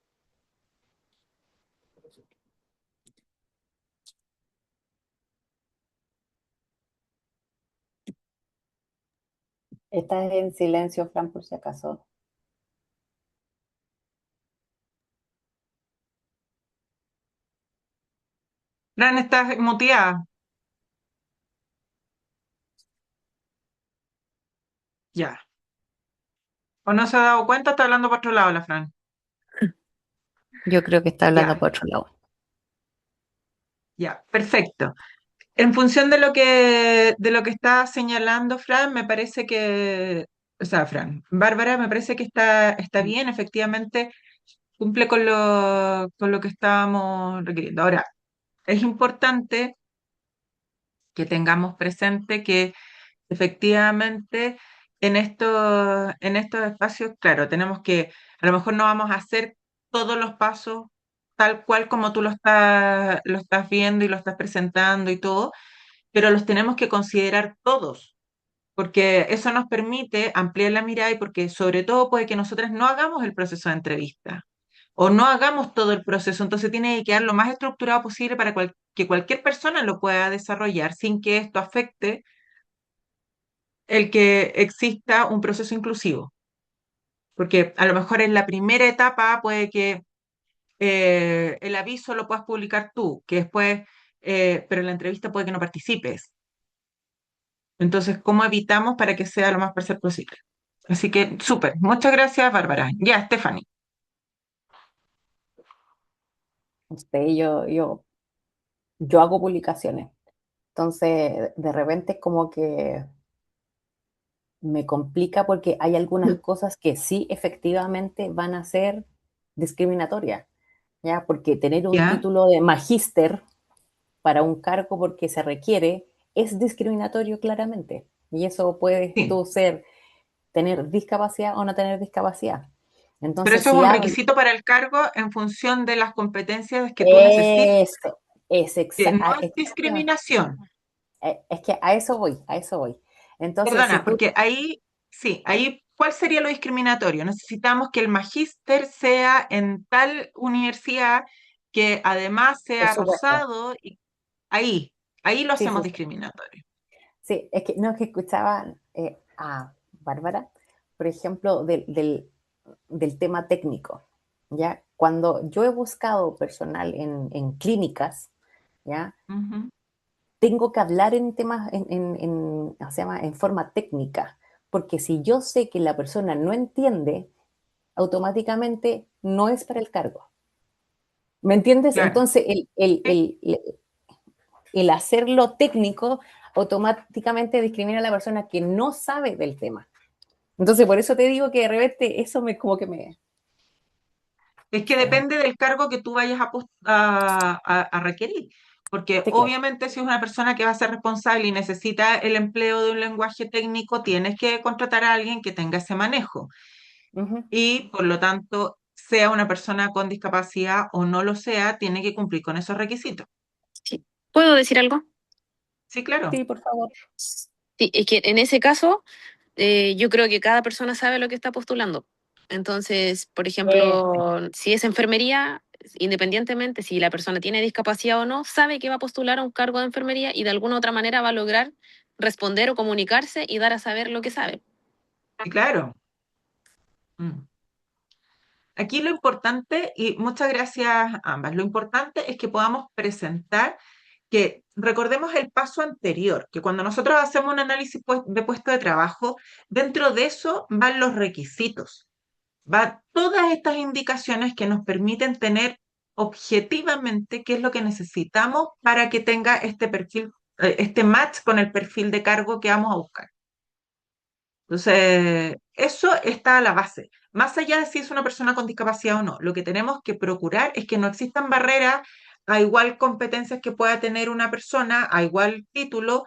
Estás en silencio, Fran, por si acaso. Fran, estás muteada. Ya. ¿O no se ha dado cuenta? Está hablando por otro lado la Fran. Yo creo que está hablando Ya, por otro lado. ya, perfecto. En función de lo que está señalando Fran, me parece que, o sea, Fran, Bárbara, me parece que está bien, efectivamente cumple con lo que estábamos requiriendo. Ahora, es importante que tengamos presente que efectivamente en estos espacios, claro, tenemos que, a lo mejor no vamos a hacer todos los pasos tal cual como tú lo estás viendo y lo estás presentando y todo, pero los tenemos que considerar todos, porque eso nos permite ampliar la mirada y porque sobre todo puede que nosotros no hagamos el proceso de entrevista o no hagamos todo el proceso, entonces tiene que quedar lo más estructurado posible para que cualquier persona lo pueda desarrollar sin que esto afecte el que exista un proceso inclusivo, porque a lo mejor en la primera etapa puede que el aviso lo puedas publicar tú, que después, pero en la entrevista puede que no participes. Entonces, ¿cómo evitamos para que sea lo más parcial posible? Así que, súper. Muchas gracias, Bárbara. Ya, Stephanie. No sé, yo hago publicaciones. Entonces, de repente es como que me complica porque hay algunas cosas que sí efectivamente van a ser discriminatorias, ¿ya? Porque tener un Ya, título de magíster para un cargo porque se requiere es discriminatorio claramente. Y eso puedes sí. tú tener discapacidad o no tener discapacidad. Pero Entonces, eso es si un hablo, requisito para el cargo en función de las competencias que tú necesitas, eso es, que no es discriminación. es que a eso voy, a eso voy. Entonces, si Perdona, tú, porque ahí, sí, ahí ¿cuál sería lo discriminatorio? Necesitamos que el magíster sea en tal universidad, que además Por sea supuesto. rosado, y ahí lo Sí, hacemos sí, sí. discriminatorio. Sí, es que no es que escuchaba a Bárbara, por ejemplo, del tema técnico, ¿ya? Cuando yo he buscado personal en clínicas, ¿ya? Ujú. Tengo que hablar en temas, ¿cómo se llama? En forma técnica, porque si yo sé que la persona no entiende, automáticamente no es para el cargo. ¿Me entiendes? Claro. Entonces, Sí. el hacerlo técnico automáticamente discrimina a la persona que no sabe del tema. Entonces, por eso te digo que de repente eso me como que me... Es que depende del cargo que tú vayas a requerir, porque Sí, claro. obviamente si es una persona que va a ser responsable y necesita el empleo de un lenguaje técnico, tienes que contratar a alguien que tenga ese manejo Ujú. y por lo tanto, sea una persona con discapacidad o no lo sea, tiene que cumplir con esos requisitos. Sí. ¿Puedo decir algo? Sí, claro. Sí, por favor. Sí, es que en ese caso, yo creo que cada persona sabe lo que está postulando. Entonces, por ejemplo, si es enfermería, independientemente si la persona tiene discapacidad o no, sabe que va a postular a un cargo de enfermería y de alguna otra manera va a lograr responder o comunicarse y dar a saber lo que sabe. Sí, claro. Mm. Aquí lo importante, y muchas gracias a ambas, lo importante es que podamos presentar, que recordemos el paso anterior, que cuando nosotros hacemos un análisis de puesto de trabajo, dentro de eso van los requisitos, van todas estas indicaciones que nos permiten tener objetivamente qué es lo que necesitamos para que tenga este perfil, este match con el perfil de cargo que vamos a buscar. Entonces, eso está a la base. Más allá de si es una persona con discapacidad o no, lo que tenemos que procurar es que no existan barreras a igual competencias que pueda tener una persona, a igual título,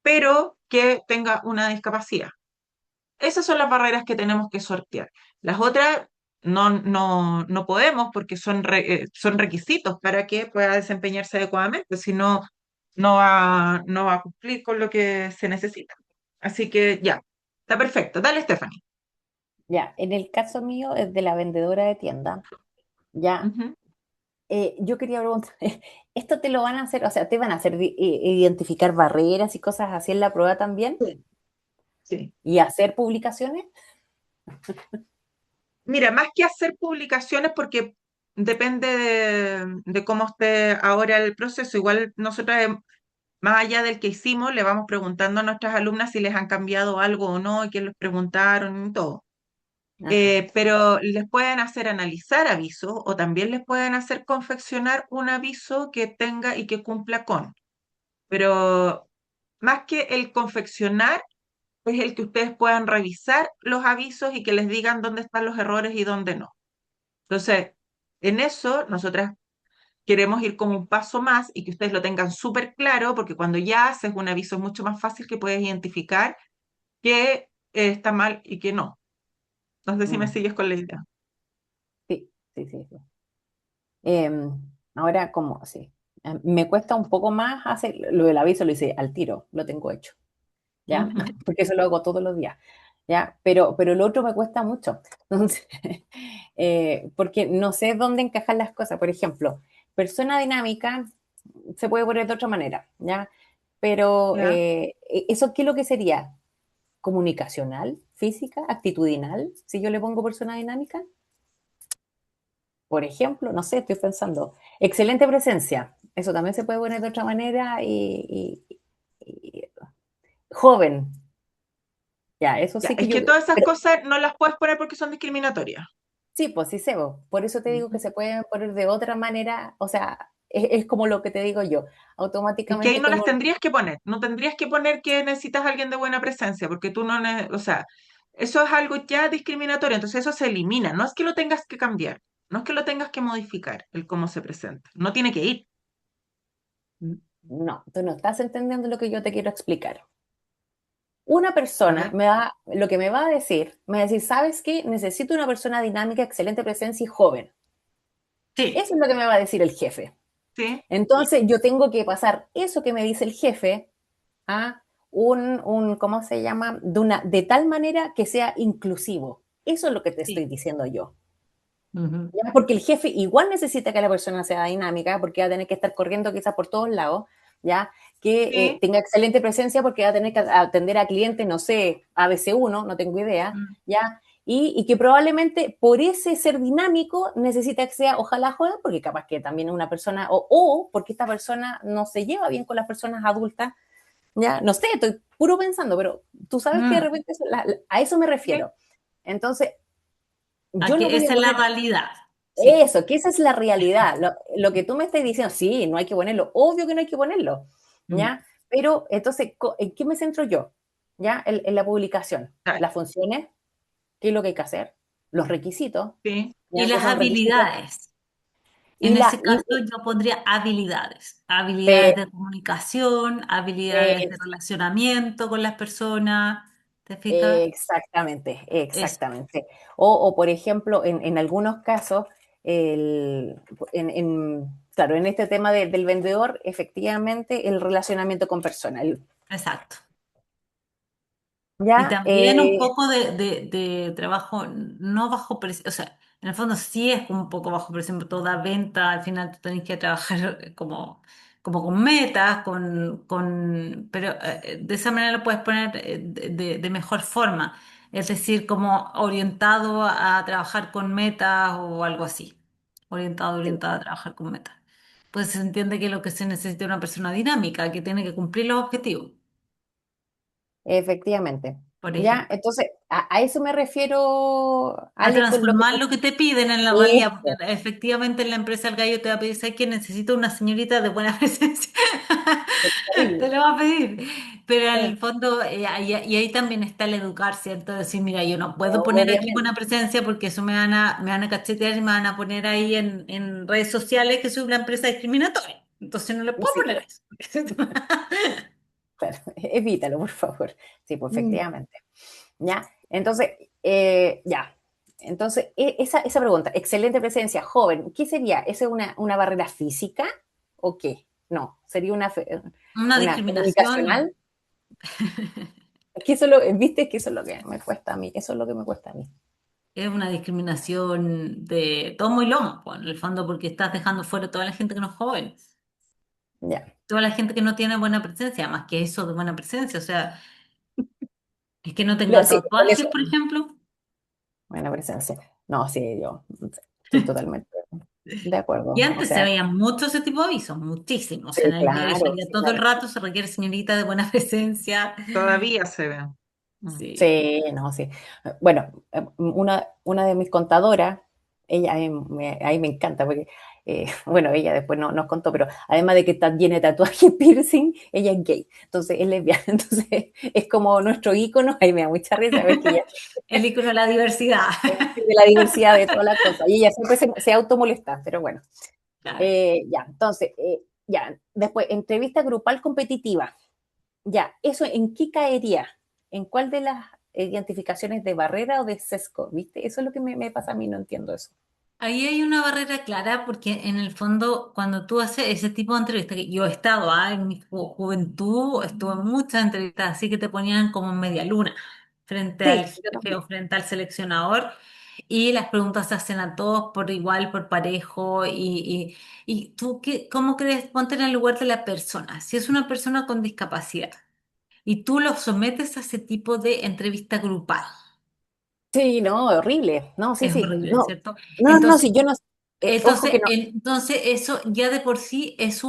pero que tenga una discapacidad. Esas son las barreras que tenemos que sortear. Las otras no podemos porque son requisitos para que pueda desempeñarse adecuadamente, si no, no va a cumplir con lo que se necesita. Así que ya, está perfecto. Dale, Stephanie. Ya, en el caso mío es de la vendedora de tienda, ya, Ujú. yo quería preguntar, ¿esto te lo van a hacer, o sea, te van a hacer identificar barreras y cosas así en la prueba también? Sí. Sí. ¿Y hacer publicaciones? Mira, más que hacer publicaciones, porque depende de cómo esté ahora el proceso. Igual nosotros, más allá del que hicimos, le vamos preguntando a nuestras alumnas si les han cambiado algo o no, y qué les preguntaron y todo. Ajá. Pero les pueden hacer analizar avisos o también les pueden hacer confeccionar un aviso que tenga y que cumpla con. Pero más que el confeccionar, es el que ustedes puedan revisar los avisos y que les digan dónde están los errores y dónde no. Entonces, en eso nosotras queremos ir como un paso más y que ustedes lo tengan súper claro, porque cuando ya haces un aviso es mucho más fácil que puedes identificar que está mal y que no. No sé si me Mm, sigues con la idea. sí, sí, sí, sí. Ahora, como, sí, me cuesta un poco más hacer, lo del aviso lo hice al tiro, lo tengo hecho, ¿ya? Ujú. Porque eso lo hago todos los días, ¿ya? Pero lo otro me cuesta mucho. Entonces, porque no sé dónde encajar las cosas. Por ejemplo, persona dinámica se puede poner de otra manera, ¿ya? Pero Ya. ¿eso qué es lo que sería? ¿Comunicacional, física, actitudinal? Si yo le pongo persona dinámica, por ejemplo, no sé, estoy pensando, excelente presencia, eso también se puede poner de otra manera y joven, ya, eso Ya, sí que es yo, que todas esas pero cosas no las puedes poner porque son discriminatorias. sí, pues sí sé, vos. Por eso te digo que Ujú. se pueden poner de otra manera, o sea, es como lo que te digo yo, Es que ahí automáticamente no con las un... tendrías que poner. No tendrías que poner que necesitas a alguien de buena presencia, porque tú no, o sea, eso es algo ya discriminatorio, entonces eso se elimina. No es que lo tengas que cambiar, no es que lo tengas que modificar, el cómo se presenta. No tiene que ir. No, tú no estás entendiendo lo que yo te quiero explicar. Una A persona ver. lo que me va a decir, me va a decir, ¿sabes qué? Necesito una persona dinámica, excelente presencia y joven. Sí, Eso es lo que me va a decir el jefe. sí, Entonces yo tengo que pasar eso que me dice el jefe a ¿cómo se llama? De tal manera que sea inclusivo. Eso es lo que te estoy Sí. diciendo yo. Ujú. ¿Ya? Porque el jefe igual necesita que la persona sea dinámica, porque va a tener que estar corriendo quizás por todos lados, ¿ya? Que Sí, tenga excelente presencia porque va a tener que atender a clientes, no sé, ABC1, no tengo idea, Mm. ¿ya? Y que probablemente por ese ser dinámico necesita que sea, ojalá joven, porque capaz que también es una persona, o porque esta persona no se lleva bien con las personas adultas, ¿ya? No sé, estoy puro pensando, pero tú sabes que de Mm. repente a eso me sí, refiero. Entonces, A yo no que voy a esa es la poner realidad. Sí. eso, que esa es la realidad. Lo que tú me estás diciendo, sí, no hay que ponerlo, obvio que no hay que ponerlo, Mm. ¿ya? Pero entonces, ¿en qué me centro yo? ¿Ya? En la publicación, claro, las funciones, qué es lo que hay que hacer, los requisitos, sí, Y ¿ya? Que las son requisitos, habilidades. y En la, ese caso yo pondría habilidades, habilidades pe- de comunicación, habilidades de pe- relacionamiento con las personas, ¿te fijas? exactamente, Eso, exactamente. Por ejemplo, en algunos casos, el, claro, en este tema del vendedor, efectivamente, el relacionamiento con personas. exacto. Y ¿Ya? también un poco de trabajo no bajo presión, o sea, en el fondo sí es como un poco bajo presión, pero toda venta, al final tú tenés que trabajar como con metas, pero de esa manera lo puedes poner de mejor forma, es decir, como orientado a trabajar con metas o algo así, Sí, orientado a trabajar con metas. Pues se entiende que lo que se necesita es una persona dinámica, que tiene que cumplir los objetivos, efectivamente. por ¿Ya? ejemplo. Entonces, a eso me refiero, A Ale, con lo que transformar lo que te piden en la realidad, porque eso, efectivamente en la empresa el gallo te va a pedir, ¿sabes qué? Necesito una señorita de buena presencia. es Te terrible. lo va a pedir. Pero en el Sí, fondo, y ahí también está el educar, ¿cierto? Decir, mira, yo no puedo poner aquí obviamente. buena presencia porque eso me van a cachetear y me van a poner ahí en redes sociales que soy una empresa discriminatoria. Entonces no le puedo Sí, poner eso. claro, evítalo, por favor. Sí, pues Mm. efectivamente. ¿Ya? Entonces, ya. Entonces, esa pregunta, excelente presencia, joven, ¿qué sería? ¿Esa es una barrera física o qué? No, sería Una una discriminación, no. comunicacional. Es que eso viste que eso es lo que me cuesta a mí, eso es lo que me cuesta a mí. Es una discriminación de tomo y lomo, pues, en el fondo, porque estás dejando fuera a toda la gente que no es joven, Ya. toda la gente que no tiene buena presencia, más que eso de buena presencia, o sea, es que no No, tenga sí, con tatuajes, eso. por ejemplo. Buena presencia. No, sí, yo estoy totalmente de Y acuerdo. O antes se sea, veían muchos ese tipo de avisos, muchísimos. En sí, el diario claro, salía sí, todo el claro. rato, se requiere señorita de buena presencia. todavía se ve. Mm. Sí. Sí, no, sí. Bueno, una de mis contadoras, ella ahí me encanta, porque, bueno, ella después no, nos contó, pero además de que está llena de tatuajes, piercing, ella es gay, entonces es lesbiana, entonces es como nuestro ícono, ahí me da mucha risa ver que ella El icono de la diversidad. de la diversidad de todas las cosas, y ella siempre se automolesta, pero bueno. Claro. Ya, entonces, ya, después, entrevista grupal competitiva. Ya, ¿eso en qué caería? ¿En cuál de las identificaciones de barrera o de sesgo? ¿Viste? Eso es lo que me pasa a mí, no entiendo eso. Ahí hay una barrera clara porque en el fondo cuando tú haces ese tipo de entrevistas, que yo he estado en mi juventud, estuve en muchas entrevistas así que te ponían como en media luna frente al Sí, yo jefe también. o frente al seleccionador y las preguntas se hacen a todos por igual, por parejo y tú ¿cómo crees? Ponte en el lugar de la persona. Si es una persona con discapacidad y tú lo sometes a ese tipo de entrevista grupal, Sí, no, horrible. No, sí, es sí. horrible, No, ¿cierto? no, no, Entonces sí, yo no. Ojo que no. entonces eso ya de por sí es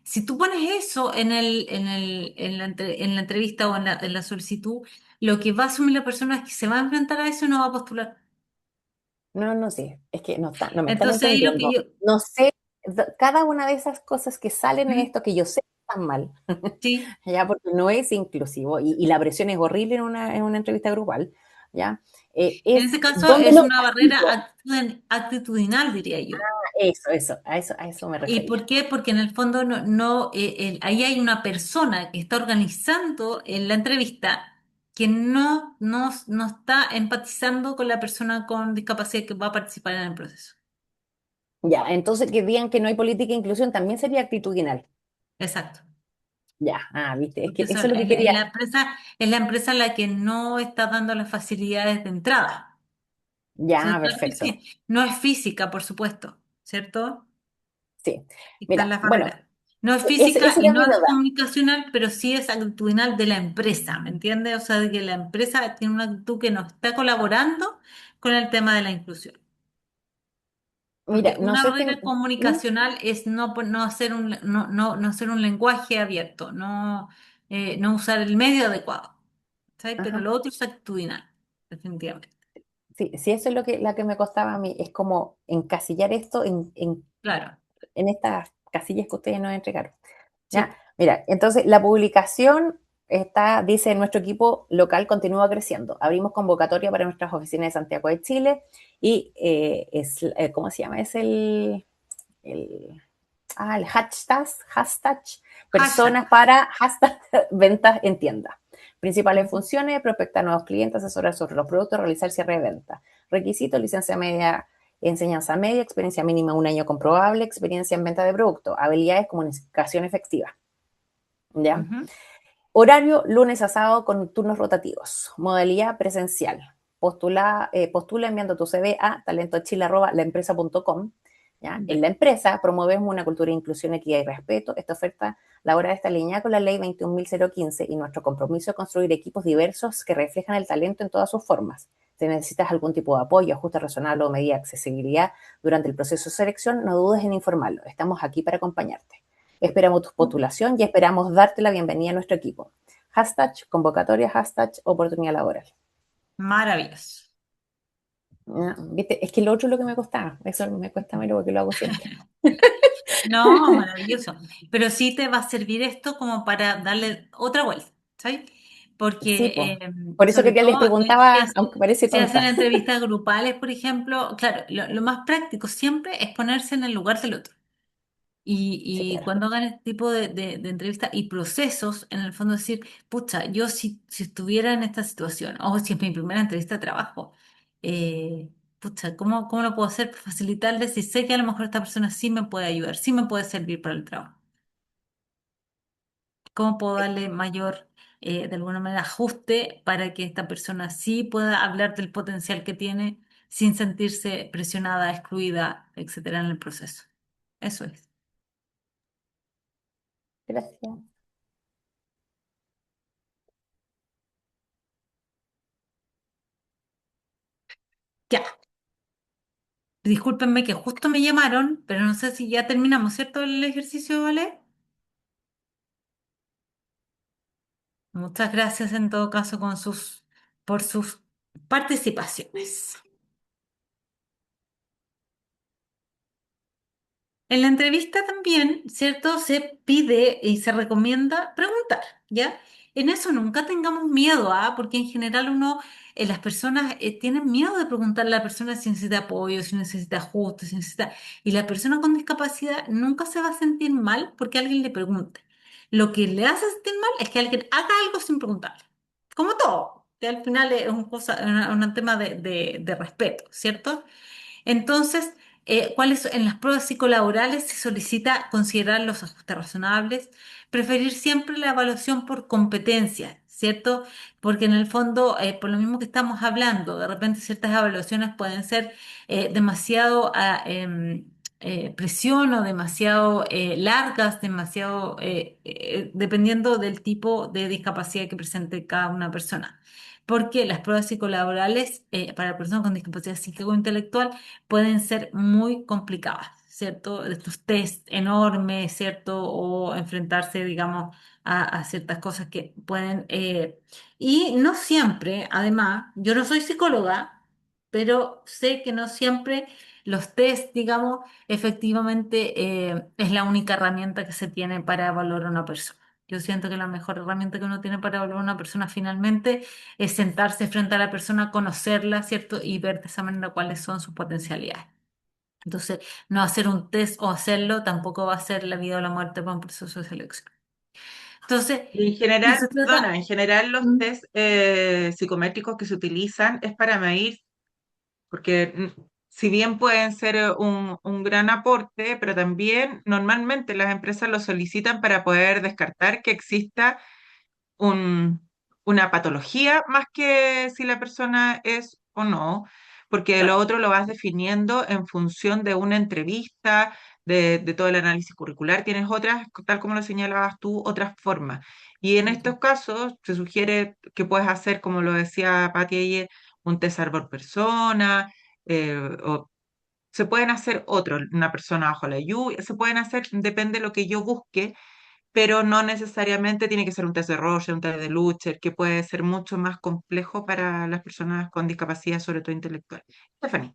si tú pones eso en la entrevista o en la solicitud, lo que va a asumir la persona es que se va a enfrentar a eso y no va a postular. No, no, sí. Es que no me están Entonces ahí lo que entendiendo. yo, No sé, cada una de esas cosas que salen en ¿Mm? esto que yo sé que están mal, Sí, ya, porque no es inclusivo y la presión es horrible en una entrevista grupal, ya, en ese es caso dónde es lo una barrera practico. actitudinal, diría yo. Eso, a eso me ¿Y refería. por qué? Porque en el fondo ahí hay una persona que está organizando en la entrevista que no está empatizando con la persona con discapacidad que va a participar en el proceso. Ya, entonces que digan que no hay política de inclusión también sería actitudinal. Exacto. Ya, viste, es que Porque eso, eso es lo que quería. es la empresa la que no está dando las facilidades de entrada. Ya, Sí, claro que perfecto. sí. No es física, por supuesto, ¿cierto? Sí. Y están Mira, las bueno, barreras. No es física esa y era mi no es duda. comunicacional, pero sí es actitudinal de la empresa, ¿me entiendes? O sea, de que la empresa tiene una actitud que no está colaborando con el tema de la inclusión. Mira, Porque no una sé si... barrera comunicacional es no hacer no hacer un lenguaje abierto, no usar el medio adecuado. ¿Sabes? Pero Ajá. lo otro es actitudinal, definitivamente. Sí, sí, eso es la que me costaba a mí, es como encasillar esto Claro, en estas casillas que ustedes nos entregaron. ¿Ya? sí. Mira, entonces la publicación dice, nuestro equipo local continúa creciendo. Abrimos convocatoria para nuestras oficinas de Santiago de Chile y ¿cómo se llama? Es el, el hashtag Hashtag. personas para hashtag ventas en tienda. Principales Ujú. funciones, prospectar nuevos clientes, asesorar sobre los productos, realizar cierre de venta. Requisitos, licencia media, enseñanza media, experiencia mínima un año comprobable, experiencia en venta de producto, habilidades, comunicación efectiva. ¿Ya? Ujú. Horario, lunes a sábado con turnos rotativos. Modalidad presencial. Postula enviando tu CV a talentochile.laempresa.com. ¿Ya? En Ya. la empresa promovemos una cultura de inclusión, equidad y respeto. Esta oferta laboral está alineada con la ley 21.015 y nuestro compromiso es construir equipos diversos que reflejan el talento en todas sus formas. Si necesitas algún tipo de apoyo, ajuste razonable o medida de accesibilidad durante el proceso de selección, no dudes en informarlo. Estamos aquí para acompañarte. Esperamos tu postulación y esperamos darte la bienvenida a nuestro equipo. Hashtag convocatoria, hashtag oportunidad laboral. Maravilloso. ¿Viste? Es que lo otro es lo que me costaba. Eso me cuesta menos porque lo hago siempre. No, maravilloso. Pero sí te va a servir esto como para darle otra vuelta, ¿sabes? Sí, Porque pues. Por eso sobre que ya les todo preguntaba, aunque parece si hacen tonta. entrevistas grupales, por ejemplo, claro, lo más práctico siempre es ponerse en el lugar del otro. Sí, Y claro. cuando hagan este tipo de entrevistas y procesos, en el fondo decir, pucha, yo si estuviera en esta situación, o si es mi primera entrevista de trabajo, pucha, ¿cómo lo puedo hacer para facilitarles si sé que a lo mejor esta persona sí me puede ayudar, sí me puede servir para el trabajo? ¿Cómo puedo darle mayor, de alguna manera, ajuste para que esta persona sí pueda hablar del potencial que tiene sin sentirse presionada, excluida, etcétera, en el proceso? Eso es. Gracias. Ya. Discúlpenme que justo me llamaron, pero no sé si ya terminamos, ¿cierto? El ejercicio, ¿vale? Muchas gracias en todo caso por sus participaciones. En la entrevista también, ¿cierto? Se pide y se recomienda preguntar, ¿ya? En eso nunca tengamos miedo, ¿ah? Porque en general las personas tienen miedo de preguntarle a la persona si necesita apoyo, si necesita ajuste, si necesita... Y la persona con discapacidad nunca se va a sentir mal porque alguien le pregunte. Lo que le hace sentir mal es que alguien haga algo sin preguntarle. Como todo, que al final es un tema de respeto, ¿cierto? Entonces, en las pruebas psicolaborales se solicita considerar los ajustes razonables, preferir siempre la evaluación por competencia, ¿cierto? Porque en el fondo, por lo mismo que estamos hablando, de repente ciertas evaluaciones pueden ser demasiado presión o demasiado largas, dependiendo del tipo de discapacidad que presente cada una persona. Porque las pruebas psicolaborales para personas con discapacidad psíquico-intelectual pueden ser muy complicadas, ¿cierto? Estos test enormes, ¿cierto? O enfrentarse, digamos, a ciertas cosas que pueden... y no siempre, además, yo no soy psicóloga, pero sé que no siempre los test, digamos, efectivamente es la única herramienta que se tiene para evaluar a una persona. Yo siento que la mejor herramienta que uno tiene para evaluar a una persona finalmente es sentarse frente a la persona, conocerla, ¿cierto? Y ver de esa manera cuáles son sus potencialidades. Entonces, no hacer un test o hacerlo tampoco va a ser la vida o la muerte para un proceso de selección. Entonces, Y en no general, se perdona, trata... en general los Mm. test psicométricos que se utilizan es para medir, porque si bien pueden ser un gran aporte, pero también normalmente las empresas lo solicitan para poder descartar que exista un- una patología más que si la persona es o no, porque lo Claro. otro lo vas definiendo en función de una entrevista, de todo el análisis curricular. Tienes otras, tal como lo señalabas tú, otras formas. Y en estos casos se sugiere que puedes hacer, como lo decía Patti ayer, un test por persona, o se pueden hacer otros, una persona bajo la lluvia, se pueden hacer, depende de lo que yo busque, pero no necesariamente tiene que ser un test de Roger, un test de Lucher, que puede ser mucho más complejo para las personas con discapacidad, sobre todo intelectual. Stephanie.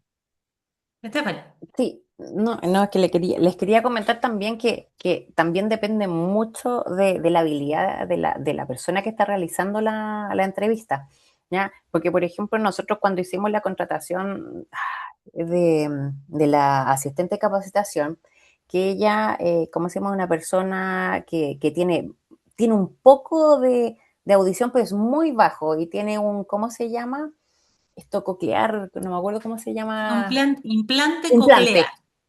Stephanie. Sí, no, es que les quería comentar también que también depende mucho de la habilidad de la persona que está realizando la entrevista, ¿ya? Porque, por ejemplo, nosotros cuando hicimos la contratación de la asistente de capacitación, que ella, ¿cómo se llama? Una persona que tiene un poco de audición, pero es muy bajo y tiene un, ¿cómo se llama? Esto coclear, no me acuerdo cómo se llama. Implante Implante, coclear.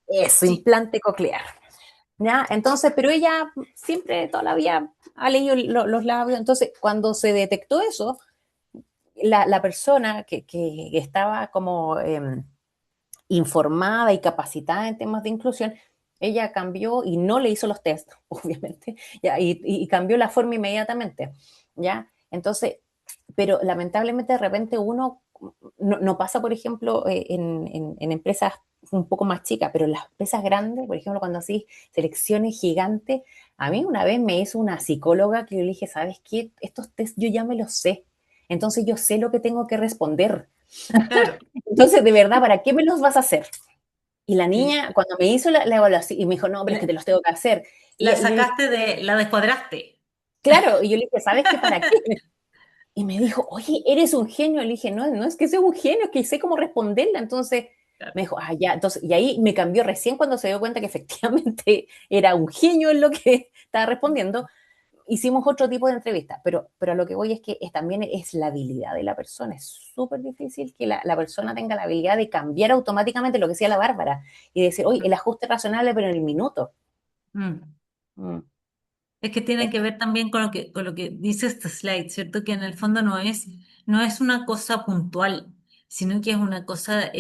eso, Sí. implante coclear. ¿Ya? Entonces, pero ella siempre, toda la vida, ha leído los labios. Entonces, cuando se detectó eso, la persona que estaba como informada y capacitada en temas de inclusión, ella cambió y no le hizo los test, obviamente, ¿ya? Y cambió la forma inmediatamente, ¿ya? Entonces, pero lamentablemente de repente uno no pasa, por ejemplo, en empresas un poco más chicas, pero en las empresas grandes, por ejemplo, cuando así selecciones gigantes, a mí una vez me hizo una psicóloga que yo le dije, ¿sabes qué? Estos test yo ya me los sé, entonces yo sé lo que tengo que responder. Claro. Entonces, de verdad, ¿para qué me los vas a hacer? Y la Sí. niña, cuando me hizo la evaluación, y me dijo, no, pero es que te La, los tengo que hacer. la Y yo le dije, sacaste la descuadraste. claro, y yo le dije, ¿sabes qué? ¿Para qué? Y me dijo, oye, eres un genio. Le dije, no, no es que sea un genio, es que sé cómo responderla. Entonces Claro. me dijo, ah, ya. Entonces, y ahí me cambió recién cuando se dio cuenta que efectivamente era un genio en lo que estaba respondiendo. Hicimos otro tipo de entrevista, pero a lo que voy es que también es la habilidad de la persona. Es súper difícil que la persona tenga la habilidad de cambiar automáticamente lo que decía la Bárbara y decir, oye, el ajuste razonable, pero en el minuto. Mm. Mm. Es que tiene que ver también con lo que dice este slide, ¿cierto? Que en el fondo no es una cosa puntual, sino que es una cosa,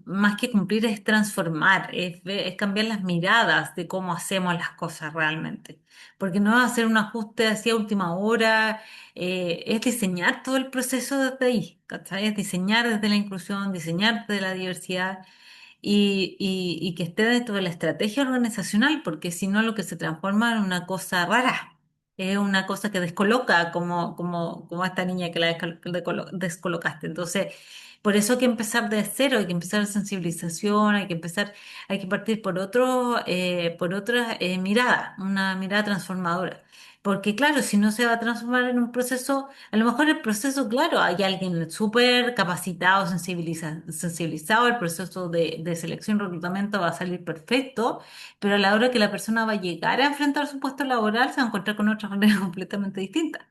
más que cumplir, es transformar, es cambiar las miradas de cómo hacemos las cosas realmente. Porque no es hacer un ajuste así a última hora, es diseñar todo el proceso desde ahí, ¿cachai? Es diseñar desde la inclusión, diseñar desde la diversidad y que esté dentro de la estrategia organizacional, porque si no lo que se transforma en una cosa rara, es una cosa que descoloca, como esta niña que la descolocaste. Entonces, por eso hay que empezar de cero, hay que empezar sensibilización, hay que partir por otra mirada, una mirada transformadora. Porque claro, si no se va a transformar en un proceso, a lo mejor el proceso, claro, hay alguien súper capacitado, sensibilizado, el proceso de selección y reclutamiento va a salir perfecto, pero a la hora que la persona va a llegar a enfrentar su puesto laboral, se va a encontrar con otra manera completamente distinta.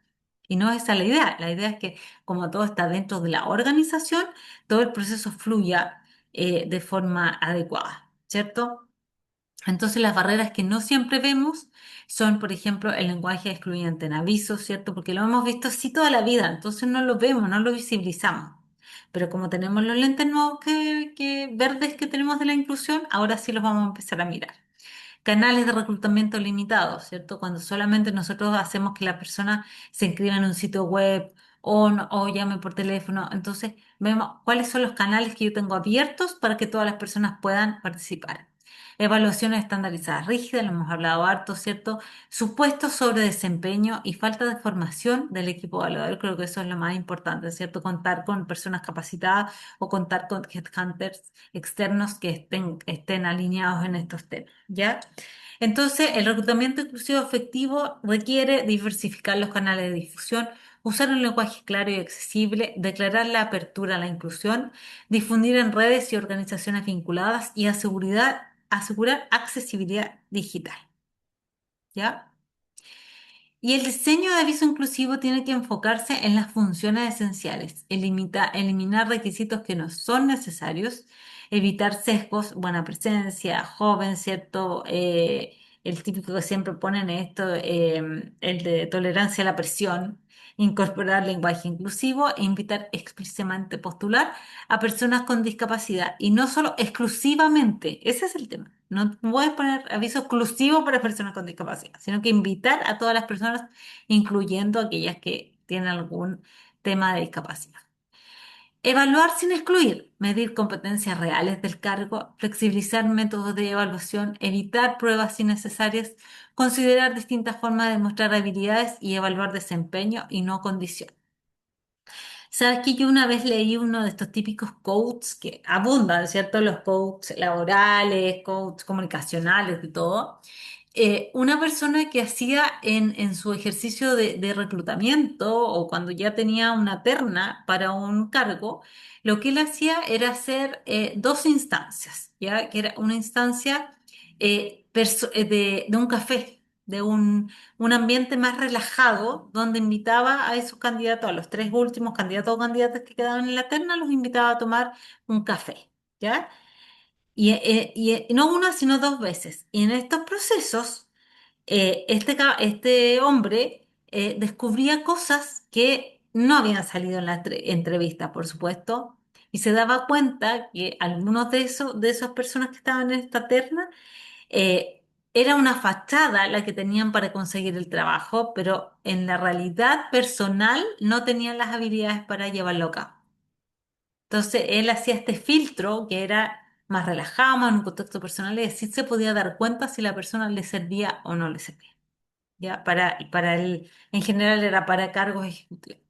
Y no es esa la idea es que como todo está dentro de la organización, todo el proceso fluya de forma adecuada, ¿cierto? Entonces, las barreras que no siempre vemos son, por ejemplo, el lenguaje excluyente en avisos, ¿cierto? Porque lo hemos visto así toda la vida, entonces no lo vemos, no lo visibilizamos. Pero como tenemos los lentes nuevos verdes que tenemos de la inclusión, ahora sí los vamos a empezar a mirar. Canales de reclutamiento limitados, ¿cierto? Cuando solamente nosotros hacemos que la persona se inscriba en un sitio web o llame por teléfono, entonces vemos cuáles son los canales que yo tengo abiertos para que todas las personas puedan participar. Evaluaciones estandarizadas rígidas, lo hemos hablado harto, ¿cierto? Supuestos sobre desempeño y falta de formación del equipo evaluador, creo que eso es lo más importante, ¿cierto? Contar con personas capacitadas o contar con headhunters externos que estén alineados en estos temas, ¿ya? Entonces, el reclutamiento inclusivo efectivo requiere diversificar los canales de difusión, usar un lenguaje claro y accesible, declarar la apertura a la inclusión, difundir en redes y organizaciones vinculadas y asegurar accesibilidad digital, ¿ya? Y el diseño de aviso inclusivo tiene que enfocarse en las funciones esenciales, eliminar requisitos que no son necesarios, evitar sesgos, buena presencia, joven, ¿cierto? El típico que siempre ponen esto, el de tolerancia a la presión, incorporar lenguaje inclusivo e invitar explícitamente postular a personas con discapacidad y no solo exclusivamente, ese es el tema. No puedes poner aviso exclusivo para personas con discapacidad, sino que invitar a todas las personas, incluyendo aquellas que tienen algún tema de discapacidad. Evaluar sin excluir, medir competencias reales del cargo, flexibilizar métodos de evaluación, evitar pruebas innecesarias, considerar distintas formas de demostrar habilidades y evaluar desempeño y no condición. Sabes que yo una vez leí uno de estos típicos coaches que abundan, ¿cierto? Los coaches laborales, coaches comunicacionales, de todo. Una persona que hacía en su ejercicio de reclutamiento o cuando ya tenía una terna para un cargo, lo que él hacía era hacer dos instancias, ¿ya? Que era una instancia de un café, un ambiente más relajado, donde invitaba a esos candidatos, a los tres últimos candidatos o candidatas que quedaban en la terna, los invitaba a tomar un café, ¿ya? Y no una, sino dos veces. Y en estos procesos, este hombre descubría cosas que no habían salido en la entrevista, por supuesto, y se daba cuenta que algunos de esas personas que estaban en esta terna era una fachada la que tenían para conseguir el trabajo, pero en la realidad personal no tenían las habilidades para llevarlo a cabo. Entonces él hacía este filtro que era más relajado, más en un contexto personal, y así se podía dar cuenta si la persona le servía o no le servía. ¿Ya? Para él, en general era para cargos ejecutivos.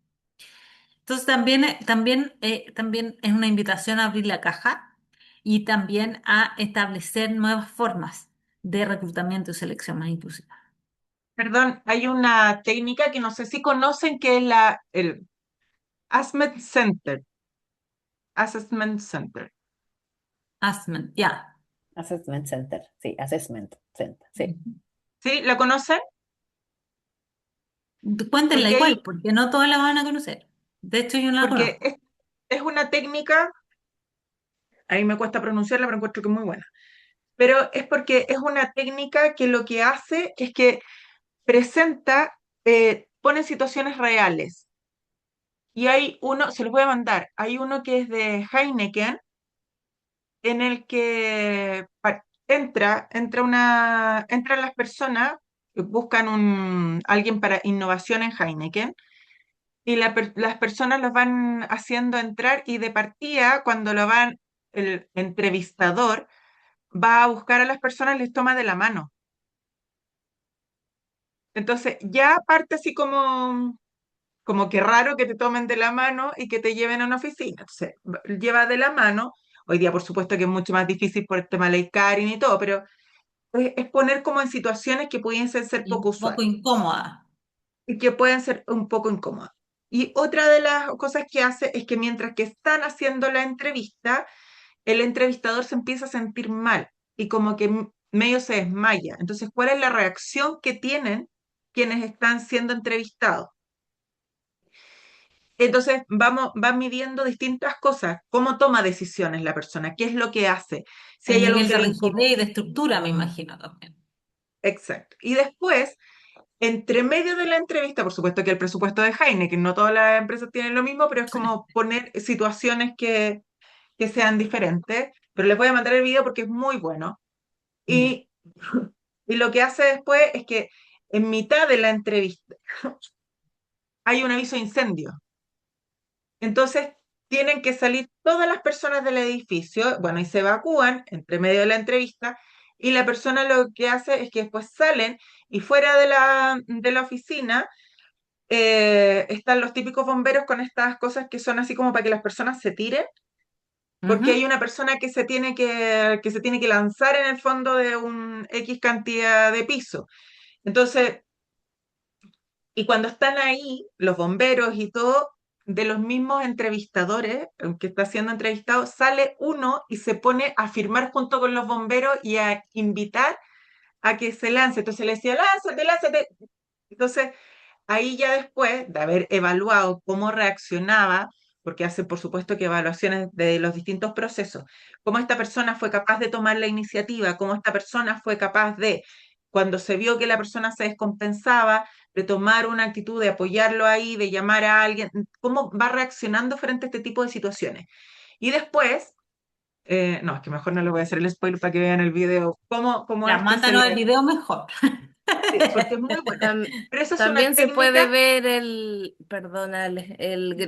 Entonces también es una invitación a abrir la caja y también a establecer nuevas formas de reclutamiento y selección más inclusiva. Perdón, hay una técnica que no sé si conocen que es el Assessment Center. Assessment Center. Assessment, ya. Assessment Center, sí, Assessment Center, sí. ¿Sí? ¿La conocen? Cuéntenla Porque igual, ahí, porque no todas la van a conocer. De hecho, yo no la porque conozco. es una técnica, ahí me cuesta pronunciarla, pero encuentro que es muy buena. Pero es porque es una técnica que lo que hace es que presenta, pone situaciones reales. Y hay uno, se los voy a mandar, hay uno que es de Heineken, en el que entran las personas que buscan alguien para innovación en Heineken, y las personas los van haciendo entrar y de partida, cuando el entrevistador va a buscar a las personas, les toma de la mano. Entonces ya parte así como que raro que te tomen de la mano y que te lleven a una oficina. Entonces, lleva de la mano. Hoy día, por supuesto, que es mucho más difícil por el tema de ley Karin y todo, pero es poner como en situaciones que pudiesen ser Y poco un poco usuales incómoda. y que pueden ser un poco incómodas. Y otra de las cosas que hace es que mientras que están haciendo la entrevista, el entrevistador se empieza a sentir mal y como que medio se desmaya. Entonces, ¿cuál es la reacción que tienen quienes están siendo entrevistados? Entonces, van midiendo distintas cosas, cómo toma decisiones la persona, qué es lo que hace, si El hay algo nivel que de le incomoda. rigidez y de estructura, me imagino también. Exacto. Y después, entre medio de la entrevista, por supuesto que el presupuesto de Heineken, no todas las empresas tienen lo mismo, pero es como poner situaciones que sean diferentes. Pero les voy a mandar el video porque es muy bueno. Ya. Y, y lo que hace después es que en mitad de la entrevista hay un aviso de incendio. Entonces, tienen que salir todas las personas del edificio, bueno, y se evacúan entre medio de la entrevista, y la persona lo que hace es que después salen y fuera de la oficina están los típicos bomberos con estas cosas que son así como para que las personas se tiren, porque hay Ujú. una persona que se tiene que lanzar en el fondo de un X cantidad de piso. Entonces, y cuando están ahí, los bomberos y todo, de los mismos entrevistadores, que está siendo entrevistado, sale uno y se pone a firmar junto con los bomberos y a invitar a que se lance. Entonces le decía, lánzate, lánzate. Entonces, ahí ya después de haber evaluado cómo reaccionaba, porque hacen, por supuesto, que evaluaciones de los distintos procesos. Cómo esta persona fue capaz de tomar la iniciativa, cómo esta persona fue capaz de, cuando se vio que la persona se descompensaba, de tomar una actitud, de apoyarlo ahí, de llamar a alguien, cómo va reaccionando frente a este tipo de situaciones. Y después, no, es que mejor no le voy a hacer el spoiler para que vean el video, cómo Ya, esto se mándanos el le... video mejor. Sí, porque es muy bueno. Pero esa es una También se puede técnica. ver perdona,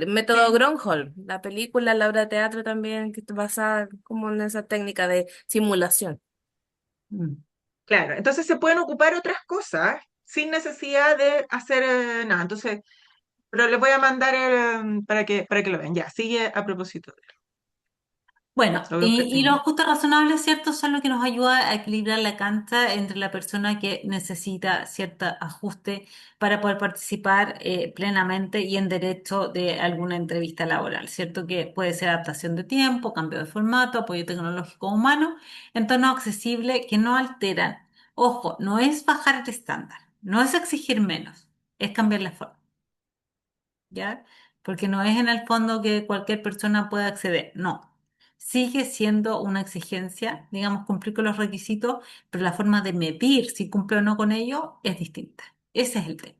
método Sí. Gronholm, la película, la obra de teatro también, que está basada como en esa técnica de simulación. Mm. Claro, entonces se pueden ocupar otras cosas sin necesidad de hacer nada. Entonces, pero les voy a mandar para que lo vean. Ya, sigue a propósito. Bueno, Lo voy a buscar y en los inglés. ajustes razonables, ¿cierto? Son lo que nos ayuda a equilibrar la cancha entre la persona que necesita cierto ajuste para poder participar plenamente y en derecho de alguna entrevista laboral, ¿cierto? Que puede ser adaptación de tiempo, cambio de formato, apoyo tecnológico humano, entorno accesible que no alteran. Ojo, no es bajar el estándar, no es exigir menos, es cambiar la forma. ¿Ya? Porque no es en el fondo que cualquier persona pueda acceder, no. Sigue siendo una exigencia, digamos, cumplir con los requisitos, pero la forma de medir si cumple o no con ello es distinta. Ese es el tema.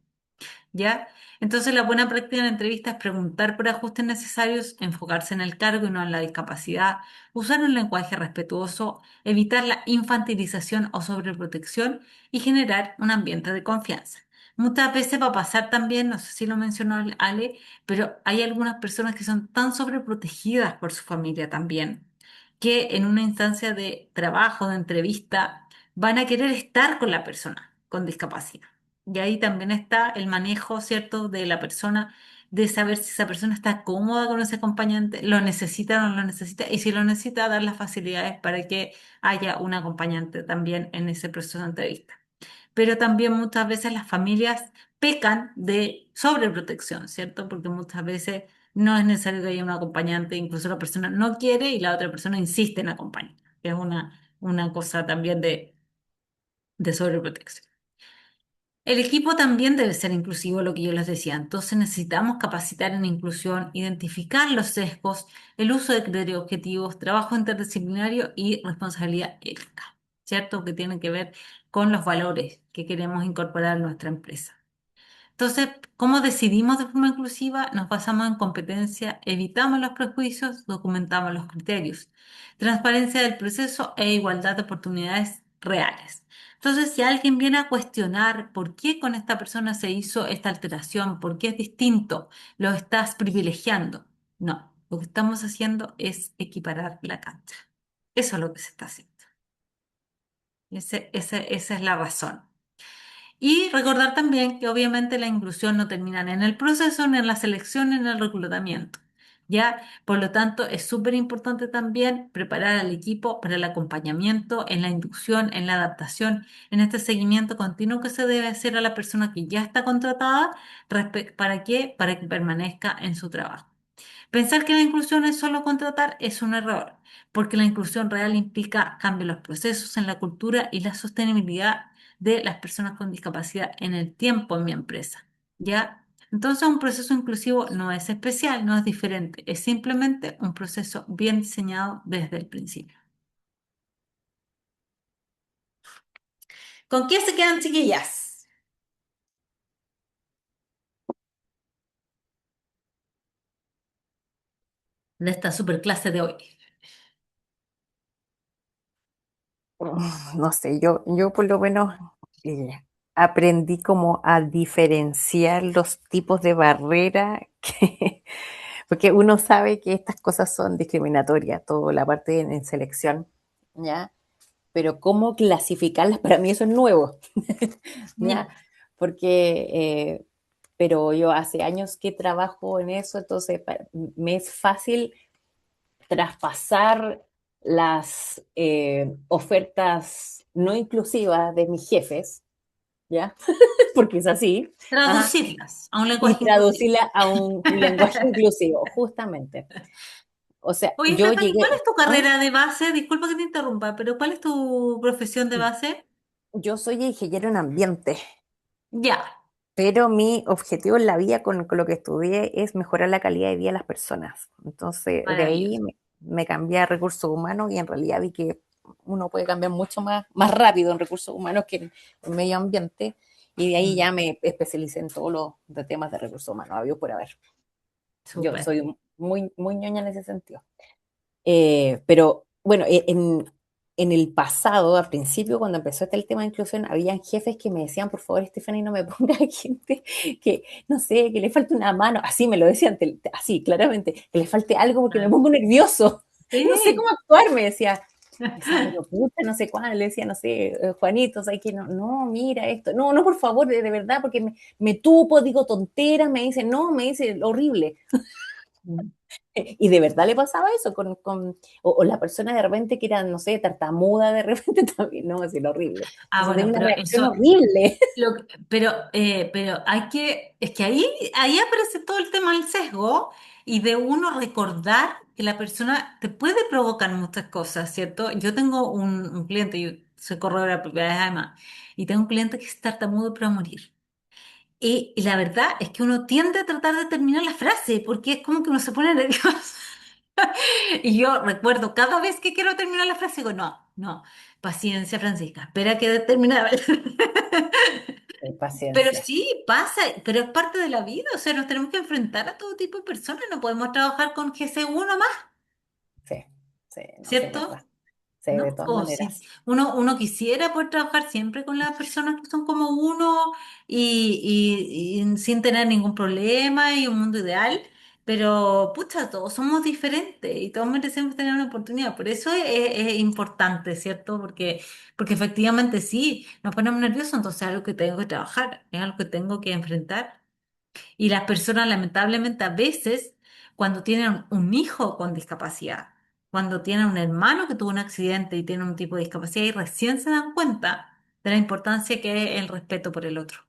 ¿Ya? Entonces, la buena práctica en la entrevista es preguntar por ajustes necesarios, enfocarse en el cargo y no en la discapacidad, usar un lenguaje respetuoso, evitar la infantilización o sobreprotección y generar un ambiente de confianza. Muchas veces va a pasar también, no sé si lo mencionó Ale, pero hay algunas personas que son tan sobreprotegidas por su familia también, que en una instancia de trabajo, de entrevista, van a querer estar con la persona con discapacidad. Y ahí también está el manejo, ¿cierto?, de la persona, de saber si esa persona está cómoda con ese acompañante, lo necesita o no lo necesita, y si lo necesita, dar las facilidades para que haya un acompañante también en ese proceso de entrevista. Pero también muchas veces las familias pecan de sobreprotección, ¿cierto? Porque muchas veces no es necesario que haya un acompañante, incluso la persona no quiere y la otra persona insiste en acompañar, que es una cosa también de sobreprotección. El equipo también debe ser inclusivo, lo que yo les decía. Entonces necesitamos capacitar en inclusión, identificar los sesgos, el uso de criterios objetivos, trabajo interdisciplinario y responsabilidad ética, ¿cierto? Que tiene que ver con los valores que queremos incorporar en nuestra empresa. Entonces, ¿cómo decidimos de forma inclusiva? Nos basamos en competencia, evitamos los prejuicios, documentamos los criterios, transparencia del proceso e igualdad de oportunidades reales. Entonces, si alguien viene a cuestionar por qué con esta persona se hizo esta alteración, por qué es distinto, lo estás privilegiando. No, lo que estamos haciendo es equiparar la cancha. Eso es lo que se está haciendo. Esa es la razón. Y recordar también que obviamente la inclusión no termina ni en el proceso, ni en la selección, ni en el reclutamiento. ¿Ya? Por lo tanto, es súper importante también preparar al equipo para el acompañamiento, en la inducción, en la adaptación, en este seguimiento continuo que se debe hacer a la persona que ya está contratada. ¿Para qué? Para que permanezca en su trabajo. Pensar que la inclusión es solo contratar es un error, porque la inclusión real implica cambio en los procesos, en la cultura y la sostenibilidad de las personas con discapacidad en el tiempo en mi empresa. ¿Ya? Entonces, un proceso inclusivo no es especial, no es diferente, es simplemente un proceso bien diseñado desde el principio. ¿Con qué se quedan, chiquillas? De esta super clase de hoy. No sé, yo por lo menos eh, aprendí como a diferenciar los tipos de barrera porque uno sabe que estas cosas son discriminatorias, toda la parte en selección, ¿ya? Pero cómo clasificarlas, para mí eso es nuevo, ¿ya? Ya. Porque, pero yo hace años que trabajo en eso, entonces me es fácil traspasar las ofertas no inclusivas de mis jefes, ¿ya? Porque es así, ajá, Traducirlas a un y lenguaje inclusivo. traducirla a un lenguaje inclusivo, justamente. O sea, Oye, yo Stephanie, ¿cuál llegué, es tu ¿ah? carrera de base? Disculpa que te interrumpa, pero ¿cuál es tu profesión de base? Yo soy ingeniero en ambiente. Ya. pero mi objetivo en la vida con lo que estudié es mejorar la calidad de vida de las personas. Entonces, de ahí Maravilloso. me cambié a recursos humanos y en realidad vi que uno puede cambiar mucho más rápido en recursos humanos que en medio ambiente. Y de ahí Mm, ya me especialicé en todos los de temas de recursos humanos, habido por haber. Yo súper. soy muy ñoña en ese sentido. Pero bueno, en el pasado, al principio, cuando empezó el tema de inclusión, habían jefes que me decían, por favor, Stephanie, no me ponga gente que, no sé, que le falte una mano. Así me lo decían, así, claramente, que le falte algo porque me Ah, pongo nervioso. No sé sí. cómo actuar, me decía. Me decía, pero puta, no sé cuándo, le decía, no sé, Juanito, ¿sabes qué? No, no, mira esto. No, no, por favor, de verdad, porque me tupo, digo tonteras, me dice, no, me dice, horrible. Mm. Y de verdad le pasaba eso o la persona de repente que era, no sé, tartamuda de repente también, no, es horrible. Ah, Entonces tenía bueno, una pero reacción eso, horrible. pero hay es que ahí aparece todo el tema del sesgo y de uno recordar que la persona te puede provocar muchas cosas, ¿cierto? Yo tengo un cliente, yo soy corredora de propiedades además, y tengo un cliente que es tartamudo pero a morir. Y la verdad es que uno tiende a tratar de terminar la frase porque es como que uno se pone nervioso. Y yo recuerdo cada vez que quiero terminar la frase, digo, no, no, paciencia, Francisca, espera que termine. Pero Paciencia. sí, pasa, pero es parte de la vida, o sea, nos tenemos que enfrentar a todo tipo de personas, no podemos trabajar con GC1 más, Sí, sí, no sé, ¿cierto? verdad. Sí, de ¿No? todas O si maneras. uno quisiera poder trabajar siempre con las personas que son como uno y sin tener ningún problema y un mundo ideal, pero pucha, todos somos diferentes y todos merecemos tener una oportunidad. Por eso es importante, ¿cierto? Porque efectivamente sí, nos ponemos nerviosos, entonces es algo que tengo que trabajar, es algo que tengo que enfrentar. Y las personas, lamentablemente, a veces, cuando tienen un hijo con discapacidad, cuando tienen un hermano que tuvo un accidente y tiene un tipo de discapacidad, y recién se dan cuenta de la importancia que es el respeto por el otro.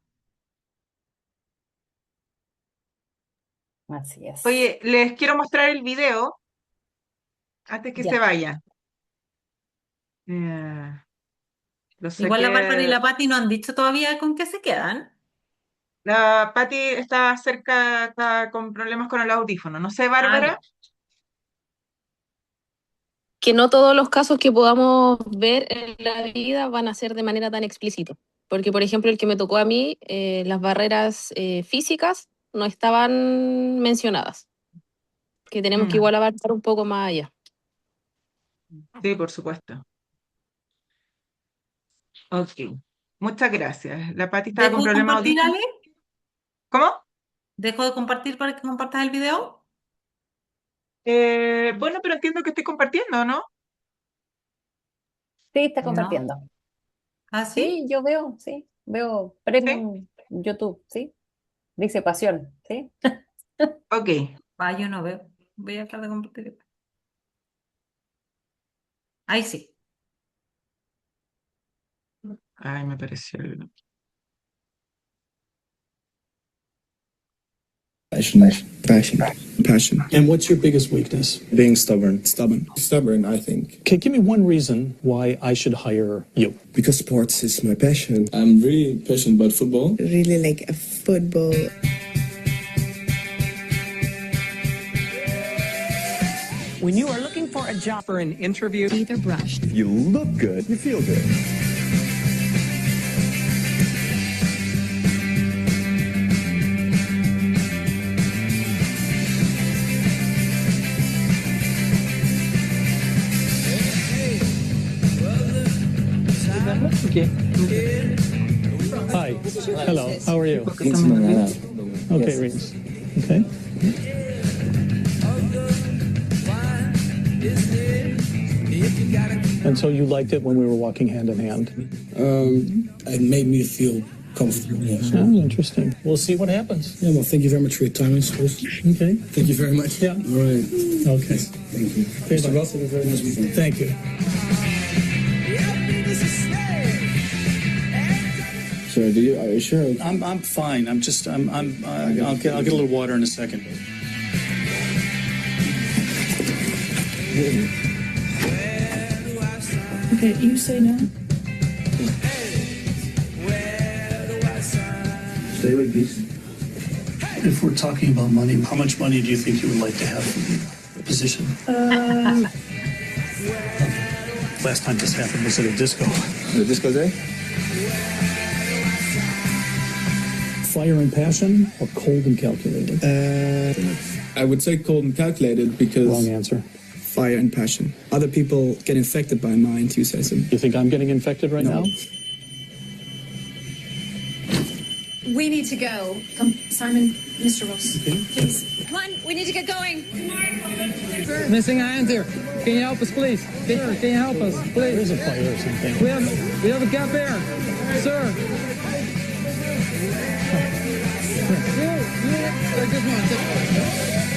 Así es. Oye, les quiero mostrar el video antes que se Ya. vayan. Eh, lo Igual la Bárbara y saqué. la Patti no han dicho todavía con qué se quedan. La Patti está cerca, está con problemas con el audífono. No sé, Ah, Bárbara. ya. Que no todos los casos que podamos ver en la vida van a ser de manera tan explícita. Porque, por ejemplo, el que me tocó a mí, las barreras físicas no estaban mencionadas, que tenemos que Mm, igual abarcar un poco más allá. sí, por supuesto. Ok. Muchas gracias. La Patti estaba ¿Dejo con de problemas compartir, audífonos. Ale? ¿Cómo? ¿Dejo de compartir para que compartas el video? Bueno, pero entiendo que estoy compartiendo, ¿no? Sí, está No. compartiendo. ¿Ah, sí? Sí, yo veo, sí. Veo Sí. Premium YouTube, ¿sí? Dice pasión, ¿sí? Ok. Ah, yo no veo. Voy a dejar de compartir. Ahí sí. Ay, me pareció. Passion. And what's your biggest weakness? Being stubborn. Stubborn, I think. Okay, give me one reason why I should hire you. Because sports is my passion. I'm really passionate about football. Really like a football. When you are looking for a job for an interview, Teeth are brushed. You look good, you feel good. Okay. Hi. Hello. How are you? Okay, Reese. Okay. And so you liked it when we were walking hand in hand? It made me feel comfortable. Yes. Oh, interesting. We'll see what happens. Yeah, well, thank you very much for your time, I suppose. Okay. Thank you very much. Yeah. All right. Okay. Thank you. Okay, Mr. bye. Ross, have a very nice weekend. Thank you. Sure, are you sure? I'm fine. I'll get a little water in a second. Okay, you say no. stay like this. If we're talking about money, how much money do you think you would like to have for the position? Last time this happened was at a disco. The disco day? Fire and passion or cold and calculated? I would say cold and calculated because... Wrong answer. Fire and passion. Other people get infected by my enthusiasm. You think I'm getting infected right now? We need to go. Simon, Mr. Ross, please. Come on, we need to get going. Missing a hand here. Can you help us, please? Can you help us, please? There's a fire or something. We have a gap here, sir. Take this one.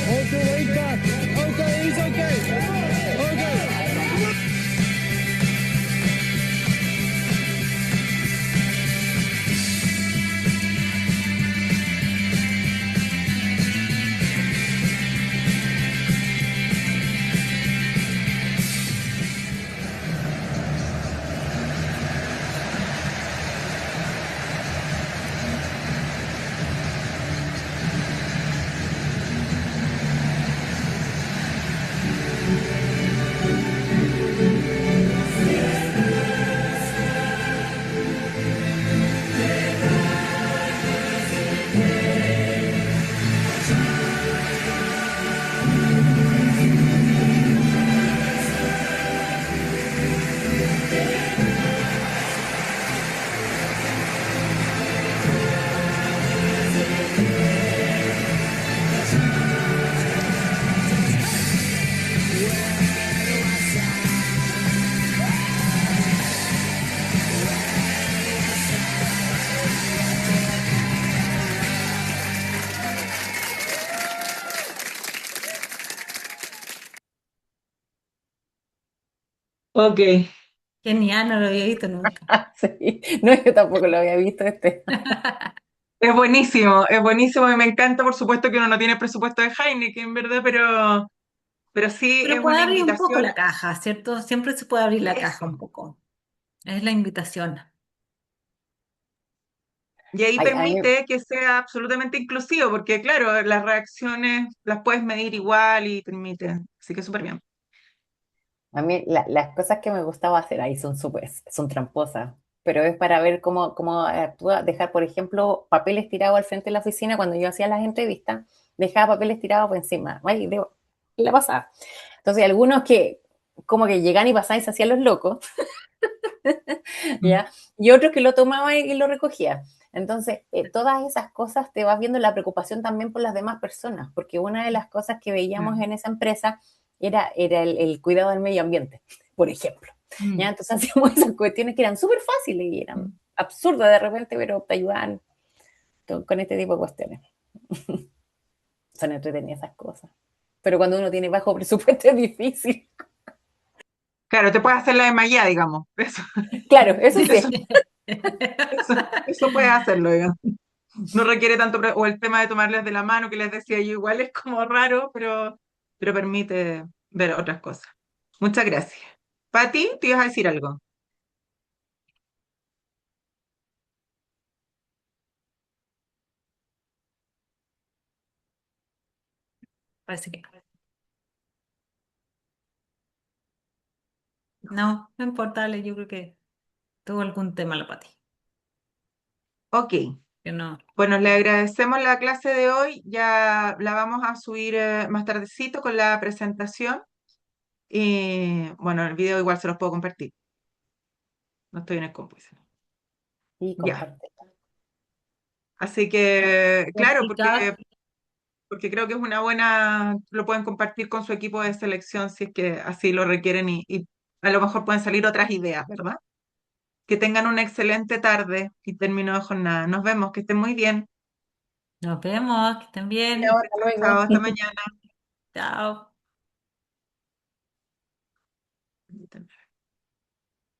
Hold your weight back. Okay, he's okay. Okay. Ok. Genial, no lo había visto nunca. Sí, no, yo tampoco lo había visto este. Es buenísimo y me encanta, por supuesto que uno no tiene presupuesto de Heineken, ¿verdad? Pero sí es Pero puede una abrir un poco invitación. la caja, ¿cierto? Siempre se puede abrir la caja Eso. un poco. Es la invitación. Y ahí Ay, permite que sea absolutamente inclusivo, porque claro, las reacciones las puedes medir igual y permite. Así que súper bien. a mí las cosas que me gustaba hacer ahí son tramposas, pero es para ver cómo actúa, dejar, por ejemplo, papeles tirados al frente de la oficina cuando yo hacía las entrevistas, dejaba papeles tirados por encima, ay, la pasaba. Entonces, algunos que como que llegan y pasaban y se hacían los locos, ¿ya? Y otros que lo tomaban y lo recogían. Entonces, todas esas cosas te vas viendo la preocupación también por las demás personas, porque una de las cosas que veíamos en esa empresa era el cuidado del medio ambiente, por ejemplo. ¿Ya? Entonces hacíamos esas cuestiones que eran súper fáciles y eran absurdas de repente, pero te ayudaban con este tipo de cuestiones. Son entretenidas esas cosas. Pero cuando uno tiene bajo presupuesto es difícil. Claro, te puedes hacer la de Maya, digamos. Eso, Claro, eso sí. eso puedes hacerlo, digamos. No requiere tanto, o el tema de tomarles de la mano, que les decía yo, igual es como raro, pero permite ver otras cosas. Muchas gracias. Pati, te ibas a decir algo. Parece que no, no importa, Ale, yo creo que tuvo algún tema la Pati. Ok. Que no. Bueno, le agradecemos la clase de hoy. Ya la vamos a subir más tardecito con la presentación. Y bueno, el video igual se los puedo compartir. No estoy en el compu. Sí, Ya. comparte. Así que, claro, Practicar. porque creo que es una buena, lo pueden compartir con su equipo de selección si es que así lo requieren y a lo mejor pueden salir otras ideas, ¿verdad? Que tengan una excelente tarde y término de jornada. Nos vemos, que estén muy bien. Nos vemos, que estén bien. Chao, hasta luego. Chao, hasta mañana. Chao.